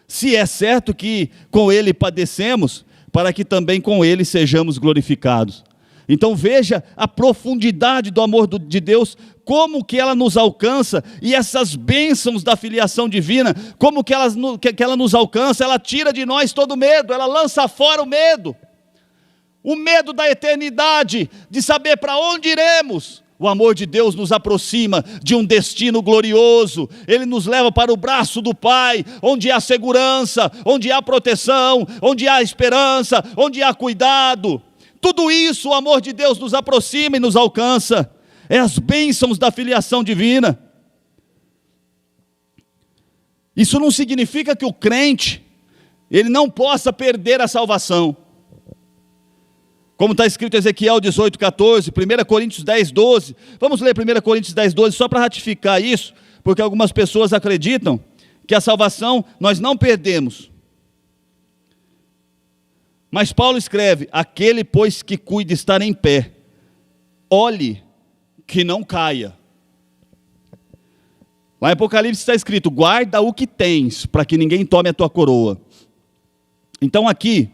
S1: Se é certo que com Ele padecemos, para que também com Ele sejamos glorificados. Então veja a profundidade do amor de Deus, como que ela nos alcança, e essas bênçãos da filiação divina, como que ela nos alcança. Ela tira de nós todo medo, ela lança fora o medo da eternidade, de saber para onde iremos. O amor de Deus nos aproxima de um destino glorioso. Ele nos leva para o braço do Pai, onde há segurança, onde há proteção, onde há esperança, onde há cuidado. Tudo isso o amor de Deus nos aproxima e nos alcança. É as bênçãos da filiação divina. Isso não significa que o crente, ele não possa perder a salvação. Como está escrito em Ezequiel 18,14, 1 Coríntios 10,12. Vamos ler 1 Coríntios 10,12 só para ratificar isso, porque algumas pessoas acreditam que a salvação nós não perdemos. Mas Paulo escreve, aquele pois que cuida estar em pé, olhe que não caia. Lá em Apocalipse está escrito, guarda o que tens, para que ninguém tome a tua coroa. Então aqui,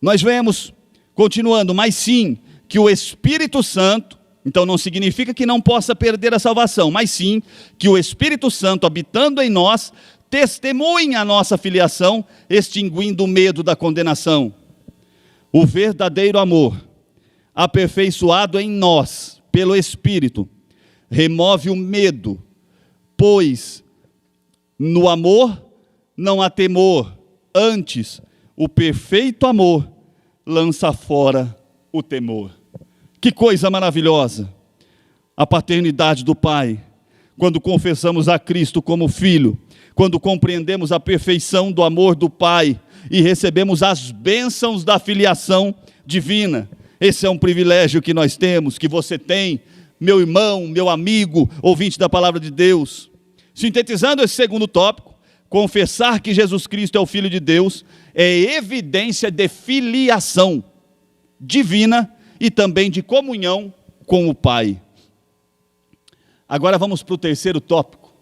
S1: nós vemos, continuando, mas sim, que o Espírito Santo, então não significa que não possa perder a salvação, mas sim, que o Espírito Santo habitando em nós, testemunha a nossa filiação, extinguindo o medo da condenação. O verdadeiro amor, aperfeiçoado em nós, pelo Espírito, remove o medo, pois no amor não há temor, antes o perfeito amor lança fora o temor. Que coisa maravilhosa! A paternidade do Pai, quando confessamos a Cristo como Filho, quando compreendemos a perfeição do amor do Pai e recebemos as bênçãos da filiação divina. Esse é um privilégio que nós temos, que você tem, meu irmão, meu amigo, ouvinte da palavra de Deus. Sintetizando esse segundo tópico, confessar que Jesus Cristo é o Filho de Deus é evidência de filiação divina e também de comunhão com o Pai. Agora vamos para o terceiro tópico.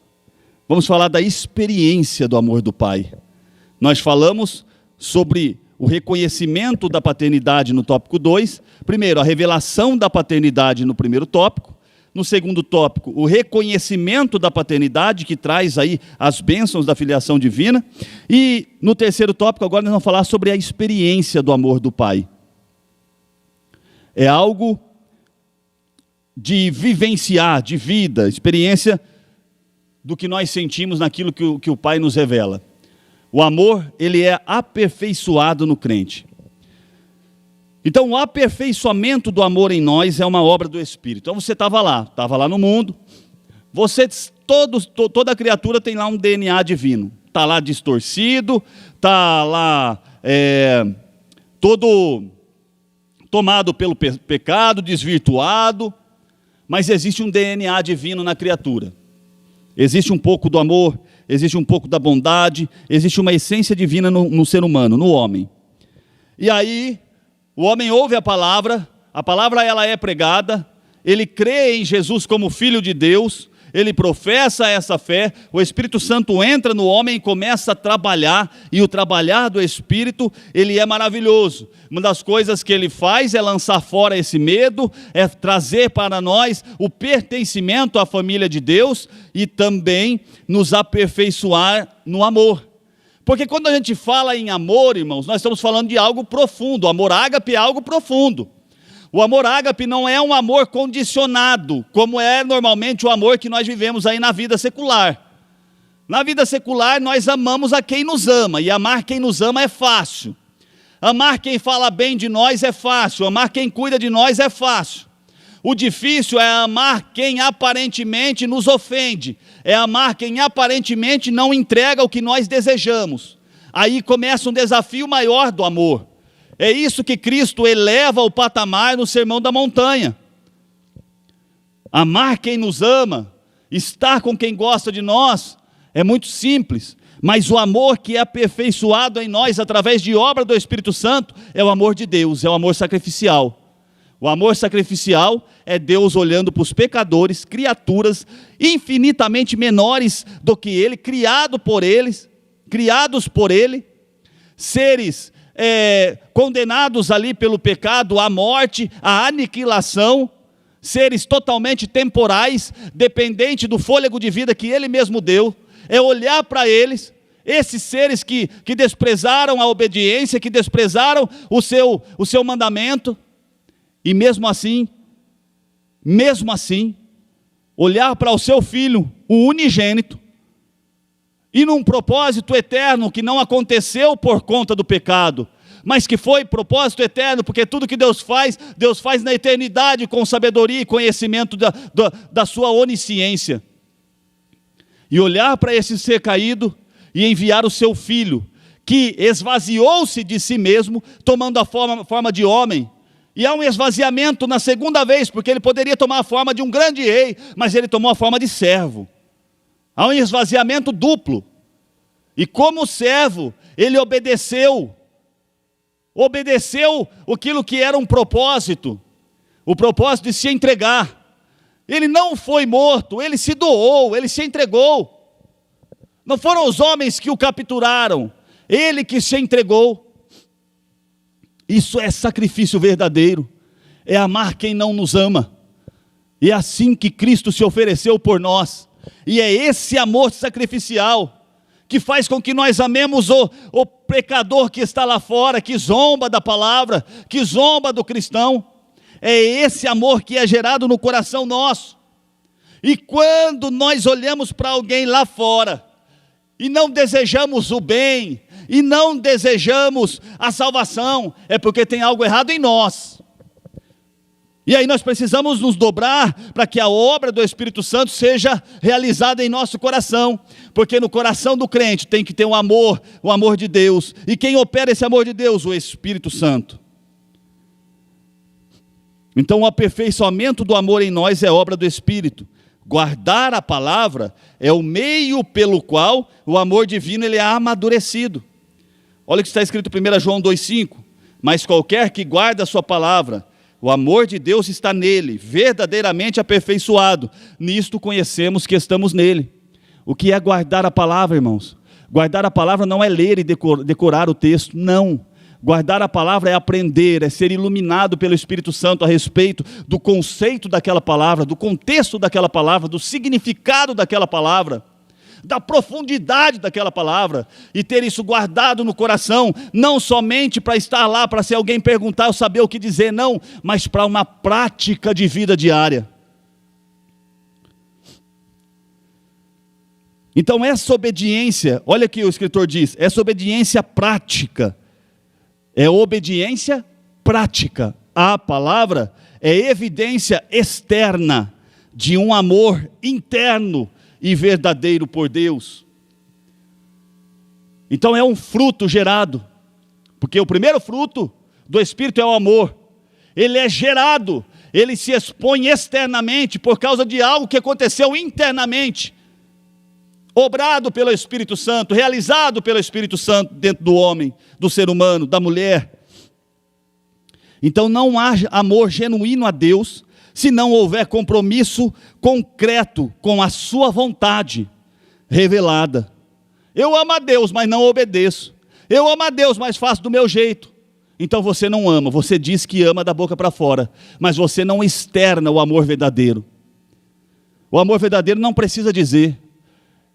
S1: Vamos falar da experiência do amor do Pai. Nós falamos sobre o reconhecimento da paternidade no tópico 2. Primeiro, a revelação da paternidade no primeiro tópico. No segundo tópico, o reconhecimento da paternidade, que traz aí as bênçãos da filiação divina. E no terceiro tópico, agora nós vamos falar sobre a experiência do amor do Pai. É algo de vivenciar, de vida, experiência do que nós sentimos naquilo que o Pai nos revela. O amor, ele é aperfeiçoado no crente. Então, o aperfeiçoamento do amor em nós é uma obra do Espírito. Então, você estava lá no mundo. Toda criatura tem lá um DNA divino. Está lá distorcido, está lá todo tomado pelo pecado, desvirtuado. Mas existe um DNA divino na criatura. Existe um pouco do amor, existe um pouco da bondade, existe uma essência divina no ser humano, no homem. E aí, o homem ouve a palavra ela é pregada, ele crê em Jesus como Filho de Deus, ele professa essa fé, o Espírito Santo entra no homem e começa a trabalhar, e o trabalhar do Espírito, ele é maravilhoso. Uma das coisas que ele faz é lançar fora esse medo, é trazer para nós o pertencimento à família de Deus, e também nos aperfeiçoar no amor. Porque quando a gente fala em amor, irmãos, nós estamos falando de algo profundo. O amor ágape é algo profundo. O amor ágape não é um amor condicionado, como é normalmente o amor que nós vivemos aí na vida secular. Na vida secular, nós amamos a quem nos ama, e amar quem nos ama é fácil. Amar quem fala bem de nós é fácil, amar quem cuida de nós é fácil. O difícil é amar quem aparentemente nos ofende, é amar quem aparentemente não entrega o que nós desejamos. Aí começa um desafio maior do amor. É isso que Cristo eleva ao patamar no Sermão da Montanha. Amar quem nos ama, estar com quem gosta de nós, é muito simples, mas o amor que é aperfeiçoado em nós através de obra do Espírito Santo é o amor de Deus, é o amor sacrificial. O amor sacrificial é Deus olhando para os pecadores, criaturas infinitamente menores do que Ele, criados por Ele, seres condenados ali pelo pecado, à morte, à aniquilação, seres totalmente temporais, dependentes do fôlego de vida que Ele mesmo deu. É olhar para eles, esses seres que desprezaram a obediência, que desprezaram o seu mandamento, e mesmo assim, olhar para o seu Filho, o unigênito, e num propósito eterno que não aconteceu por conta do pecado, mas que foi propósito eterno, porque tudo que Deus faz na eternidade com sabedoria e conhecimento da sua onisciência. E olhar para esse ser caído e enviar o seu Filho, que esvaziou-se de si mesmo, tomando a forma de homem. E há um esvaziamento na segunda vez, porque ele poderia tomar a forma de um grande rei, mas ele tomou a forma de servo. Há um esvaziamento duplo. E como servo, ele obedeceu aquilo que era um propósito, o propósito de se entregar. Ele não foi morto, ele se doou, ele se entregou. Não foram os homens que o capturaram, ele que se entregou. Isso é sacrifício verdadeiro, é amar quem não nos ama. E é assim que Cristo se ofereceu por nós. E é esse amor sacrificial que faz com que nós amemos o pecador que está lá fora, que zomba da palavra, que zomba do cristão. É esse amor que é gerado no coração nosso. E quando nós olhamos para alguém lá fora, e não desejamos o bem, e não desejamos a salvação, é porque tem algo errado em nós. E aí nós precisamos nos dobrar para que a obra do Espírito Santo seja realizada em nosso coração, porque no coração do crente tem que ter o amor de Deus. E quem opera esse amor de Deus? O Espírito Santo. Então o aperfeiçoamento do amor em nós é obra do Espírito. Guardar a palavra é o meio pelo qual o amor divino ele é amadurecido. Olha o que está escrito em 1 João 2,5. Mas qualquer que guarda a sua palavra, o amor de Deus está nele, verdadeiramente aperfeiçoado. Nisto conhecemos que estamos nele. O que é guardar a palavra, irmãos? Guardar a palavra não é ler e decorar o texto, não. Guardar a palavra é aprender, é ser iluminado pelo Espírito Santo a respeito do conceito daquela palavra, do contexto daquela palavra, do significado daquela palavra, da profundidade daquela palavra, e ter isso guardado no coração, não somente para estar lá, para se alguém perguntar eu saber o que dizer, não, mas para uma prática de vida diária. Então essa obediência, olha o que o escritor diz, essa obediência prática, é obediência prática. A palavra é evidência externa de um amor interno e verdadeiro por Deus. Então é um fruto gerado, porque o primeiro fruto do Espírito é o amor. Ele é gerado, ele se expõe externamente por causa de algo que aconteceu internamente, obrado pelo Espírito Santo, realizado pelo Espírito Santo dentro do homem, do ser humano, da mulher. Então não há amor genuíno a Deus, se não houver compromisso concreto com a sua vontade revelada. Eu amo a Deus, mas não obedeço. Eu amo a Deus, mas faço do meu jeito. Então você não ama, você diz que ama da boca para fora, mas você não externa o amor verdadeiro. O amor verdadeiro não precisa dizer.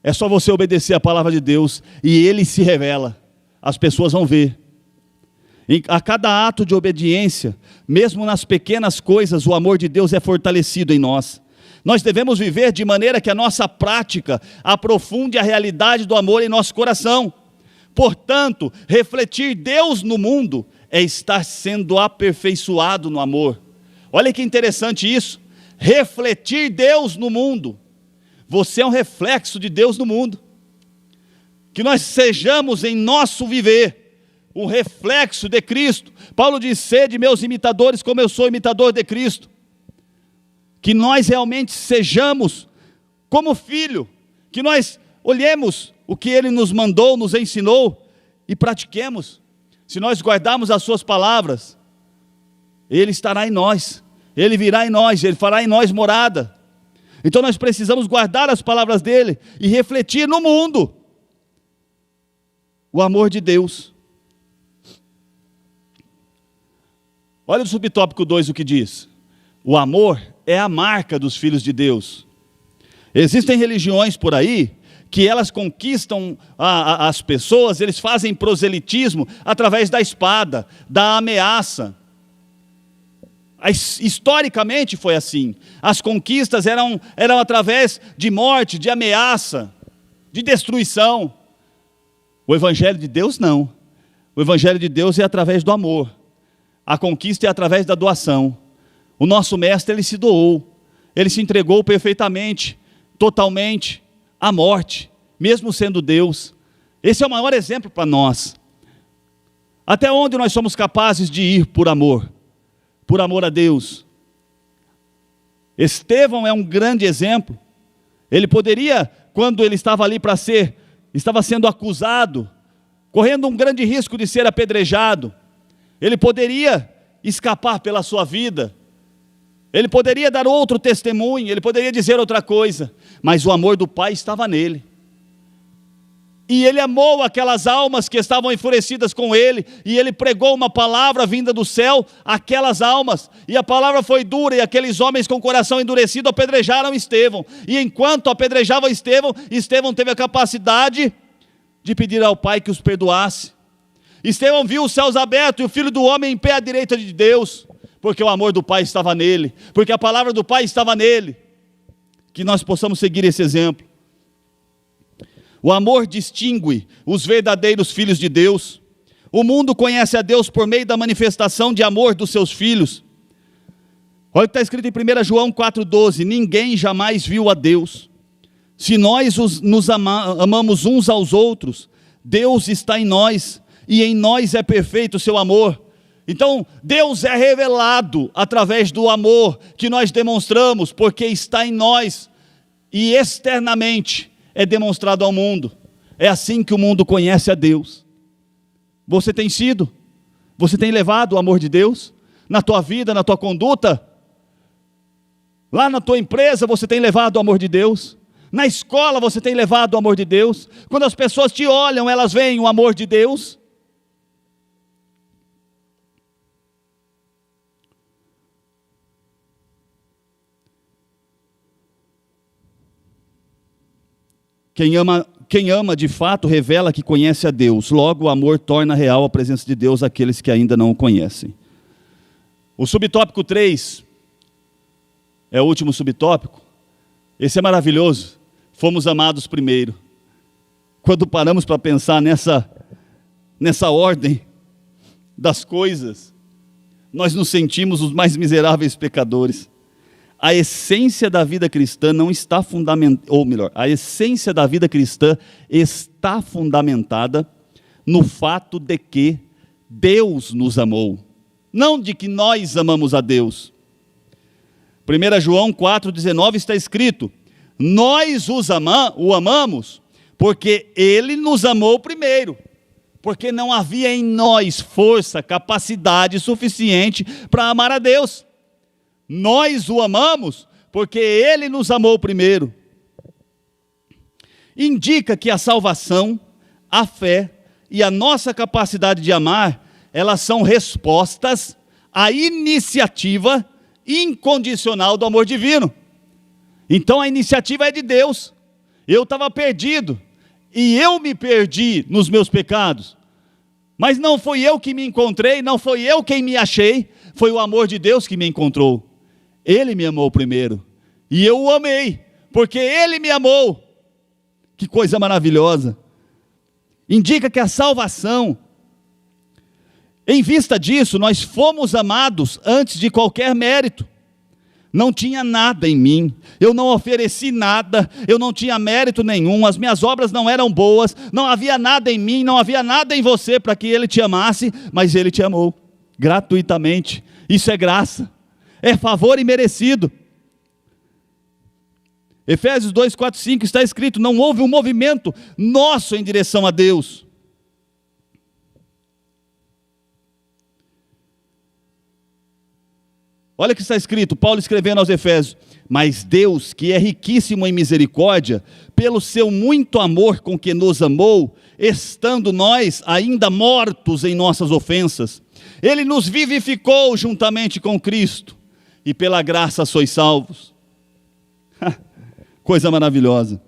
S1: É só você obedecer a palavra de Deus e Ele se revela. As pessoas vão ver. A cada ato de obediência, mesmo nas pequenas coisas, o amor de Deus é fortalecido em nós. Nós devemos viver de maneira que a nossa prática aprofunde a realidade do amor em nosso coração. Portanto, refletir Deus no mundo é estar sendo aperfeiçoado no amor. Olha que interessante isso. Refletir Deus no mundo. Você é um reflexo de Deus no mundo. Que nós sejamos em nosso viver um reflexo de Cristo. Paulo diz: sede meus imitadores como eu sou imitador de Cristo. Que nós realmente sejamos como filho, que nós olhemos o que Ele nos mandou, nos ensinou e pratiquemos. Se nós guardarmos as suas palavras, Ele estará em nós, Ele virá em nós, Ele fará em nós morada. Então nós precisamos guardar as palavras dEle e refletir no mundo o amor de Deus. Olha o subtópico 2 o que diz: o amor é a marca dos filhos de Deus. Existem religiões por aí que elas conquistam as pessoas, eles fazem proselitismo através da espada, da ameaça. Historicamente foi assim. As conquistas eram através de morte, de ameaça, de destruição. O Evangelho de Deus não. O Evangelho de Deus é através do amor. A conquista é através da doação. O nosso mestre, ele se doou, ele se entregou perfeitamente, totalmente, à morte, mesmo sendo Deus. Esse é o maior exemplo para nós. Até onde nós somos capazes de ir por amor a Deus? Estevão é um grande exemplo. Ele poderia, quando ele estava ali estava sendo acusado, correndo um grande risco de ser apedrejado, ele poderia escapar pela sua vida, ele poderia dar outro testemunho, ele poderia dizer outra coisa, mas o amor do Pai estava nele. E ele amou aquelas almas que estavam enfurecidas com ele, e ele pregou uma palavra vinda do céu àquelas almas, e a palavra foi dura, e aqueles homens com o coração endurecido apedrejaram Estevão, e enquanto apedrejavam Estevão, Estevão teve a capacidade de pedir ao Pai que os perdoasse. Estevão viu os céus abertos e o Filho do Homem em pé à direita de Deus, porque o amor do Pai estava nele, porque a palavra do Pai estava nele. Que nós possamos seguir esse exemplo. O amor distingue os verdadeiros filhos de Deus. O mundo conhece a Deus por meio da manifestação de amor dos seus filhos. Olha o que está escrito em 1 João 4,12: ninguém jamais viu a Deus. Se nós nos amamos uns aos outros, Deus está em nós, e em nós é perfeito o seu amor. Então, Deus é revelado através do amor que nós demonstramos, porque está em nós, e externamente é demonstrado ao mundo. É assim que o mundo conhece a Deus. Você tem levado o amor de Deus na tua vida, na tua conduta? Lá na tua empresa você tem levado o amor de Deus? Na escola você tem levado o amor de Deus? Quando as pessoas te olham, elas veem o amor de Deus? Quem ama de fato revela que conhece a Deus. Logo, o amor torna real a presença de Deus àqueles que ainda não o conhecem. O subtópico 3 é o último subtópico. Esse é maravilhoso. Fomos amados primeiro. Quando paramos para pensar nessa ordem das coisas, nós nos sentimos os mais miseráveis pecadores. A essência da vida cristã não está fundamentada, ou melhor, a essência da vida cristã está fundamentada no fato de que Deus nos amou, não de que nós amamos a Deus. 1 João 4,19 está escrito: nós o amamos porque Ele nos amou primeiro, porque não havia em nós força, capacidade suficiente para amar a Deus. Nós o amamos porque Ele nos amou primeiro. Indica que a salvação, a fé e a nossa capacidade de amar, elas são respostas à iniciativa incondicional do amor divino. Então a iniciativa é de Deus. Eu estava perdido, e eu me perdi nos meus pecados. Mas não fui eu que me encontrei, não foi eu quem me achei, foi o amor de Deus que me encontrou. Ele me amou primeiro, e eu o amei, porque Ele me amou. Que coisa maravilhosa. Indica que a salvação, em vista disso, nós fomos amados antes de qualquer mérito. Não tinha nada em mim, eu não ofereci nada, eu não tinha mérito nenhum, as minhas obras não eram boas, não havia nada em mim, não havia nada em você para que Ele te amasse, mas Ele te amou, gratuitamente. Isso é graça, é favor imerecido. Efésios 2, 4, 5 está escrito: não houve um movimento nosso em direção a Deus. Olha o que está escrito, Paulo escrevendo aos Efésios: mas Deus, que é riquíssimo em misericórdia, pelo seu muito amor com que nos amou, estando nós ainda mortos em nossas ofensas, Ele nos vivificou juntamente com Cristo, e pela graça sois salvos. Coisa maravilhosa.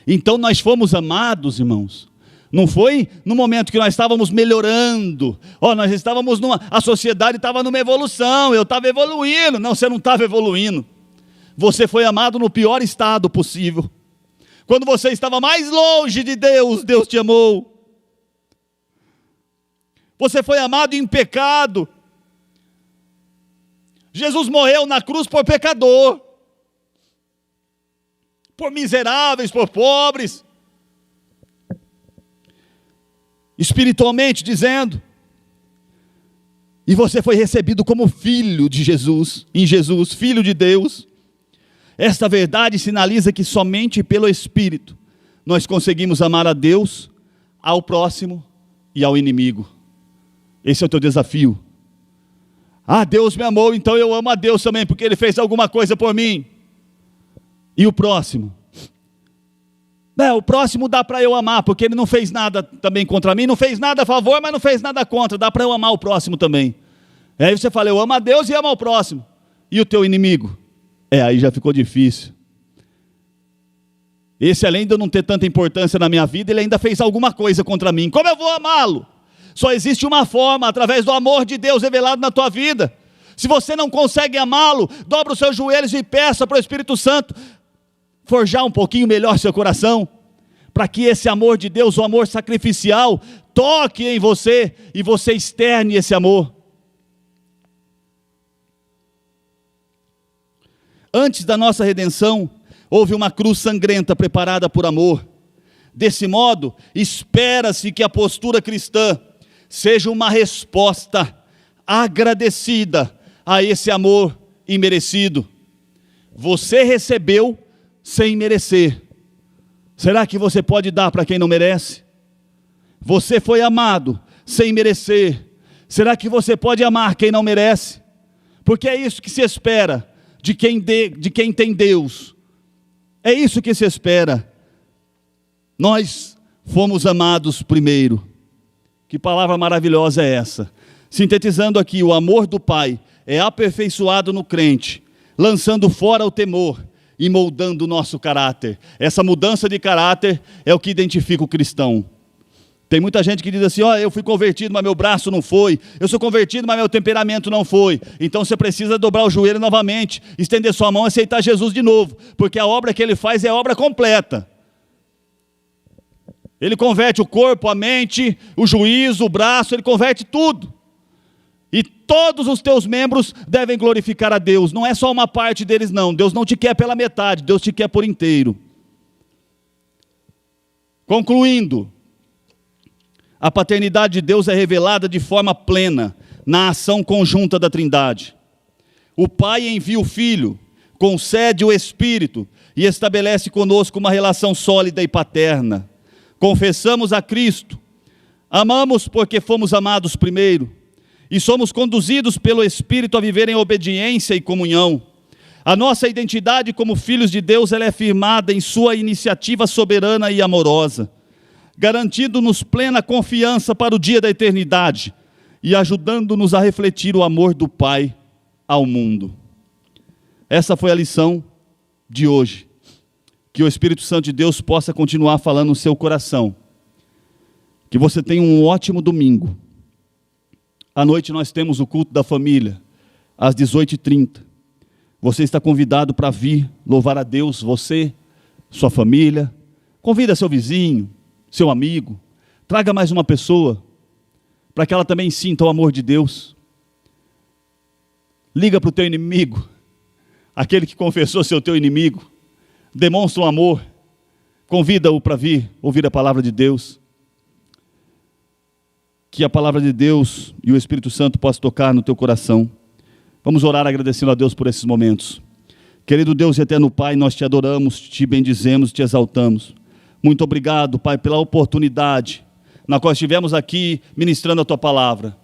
S1: Então nós fomos amados, irmãos. Não foi no momento que nós estávamos melhorando, nós estávamos a sociedade estava numa evolução, eu estava evoluindo. Não, você não estava evoluindo. Você foi amado no pior estado possível. Quando você estava mais longe de Deus, Deus te amou. Você foi amado em pecado. Jesus morreu na cruz por pecador, por miseráveis, por pobres, espiritualmente dizendo, e você foi recebido como filho de Jesus, em Jesus, filho de Deus. Esta verdade sinaliza que somente pelo Espírito nós conseguimos amar a Deus, ao próximo e ao inimigo. Esse é o teu desafio. Deus me amou, então eu amo a Deus também, porque Ele fez alguma coisa por mim. E o próximo? O próximo dá para eu amar, porque ele não fez nada também contra mim, não fez nada a favor, mas não fez nada contra, dá para eu amar o próximo também. Aí você fala, eu amo a Deus e amo ao próximo. E o teu inimigo? Aí já ficou difícil. Esse, além de eu não ter tanta importância na minha vida, ele ainda fez alguma coisa contra mim. Como eu vou amá-lo? Só existe uma forma, através do amor de Deus revelado na tua vida. Se você não consegue amá-lo, dobra os seus joelhos e peça para o Espírito Santo forjar um pouquinho melhor seu coração, para que esse amor de Deus, o amor sacrificial, toque em você e você externe esse amor. Antes da nossa redenção, houve uma cruz sangrenta preparada por amor. Desse modo, espera-se que a postura cristã seja uma resposta agradecida a esse amor imerecido. Você recebeu sem merecer. Será que você pode dar para quem não merece? Você foi amado sem merecer. Será que você pode amar quem não merece? Porque é isso que se espera de quem tem Deus. É isso que se espera. Nós fomos amados primeiro. Que palavra maravilhosa é essa? Sintetizando aqui, o amor do Pai é aperfeiçoado no crente, lançando fora o temor e moldando o nosso caráter. Essa mudança de caráter é o que identifica o cristão. Tem muita gente que diz assim, eu fui convertido, mas meu braço não foi. Eu sou convertido, mas meu temperamento não foi. Então você precisa dobrar o joelho novamente, estender sua mão e aceitar Jesus de novo, porque a obra que Ele faz é a obra completa. Ele converte o corpo, a mente, o juízo, o braço, Ele converte tudo. E todos os teus membros devem glorificar a Deus. Não é só uma parte deles não. Deus não te quer pela metade, Deus te quer por inteiro. Concluindo, a paternidade de Deus é revelada de forma plena na ação conjunta da Trindade. O Pai envia o Filho, concede o Espírito e estabelece conosco uma relação sólida e paterna. Confessamos a Cristo, amamos porque fomos amados primeiro, e somos conduzidos pelo Espírito a viver em obediência e comunhão. A nossa identidade como filhos de Deus, ela é firmada em sua iniciativa soberana e amorosa, garantindo-nos plena confiança para o dia da eternidade e ajudando-nos a refletir o amor do Pai ao mundo. Essa foi a lição de hoje. Que o Espírito Santo de Deus possa continuar falando no seu coração. Que você tenha um ótimo domingo. À noite nós temos o culto da família, às 18h30. Você está convidado para vir louvar a Deus, você, sua família. Convida seu vizinho, seu amigo. Traga mais uma pessoa, para que ela também sinta o amor de Deus. Liga para o teu inimigo, aquele que confessou ser o teu inimigo. Demonstra um amor. Convida-o para vir ouvir a palavra de Deus. Que a palavra de Deus e o Espírito Santo possam tocar no teu coração. Vamos orar agradecendo a Deus por esses momentos. Querido Deus e eterno Pai, nós te adoramos, te bendizemos, te exaltamos. Muito obrigado, Pai, pela oportunidade na qual estivemos aqui ministrando a tua palavra.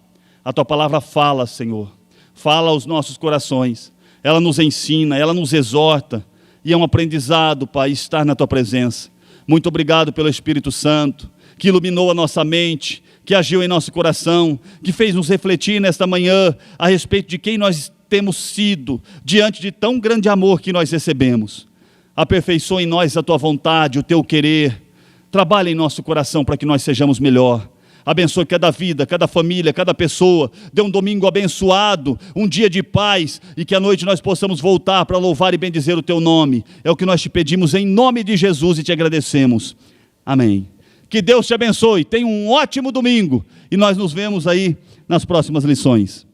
S1: A tua palavra fala, Senhor. Fala aos nossos corações. Ela nos ensina, ela nos exorta. E é um aprendizado, Pai, estar na tua presença. Muito obrigado pelo Espírito Santo, que iluminou a nossa mente, que agiu em nosso coração, que fez nos refletir nesta manhã a respeito de quem nós temos sido, diante de tão grande amor que nós recebemos. Aperfeiçoa em nós a tua vontade, o teu querer. Trabalha em nosso coração para que nós sejamos melhor. Abençoe cada vida, cada família, cada pessoa. Dê um domingo abençoado, um dia de paz, e que à noite nós possamos voltar para louvar e bendizer o teu nome. É o que nós te pedimos em nome de Jesus e te agradecemos. Amém. Que Deus te abençoe, tenha um ótimo domingo, e nós nos vemos aí nas próximas lições.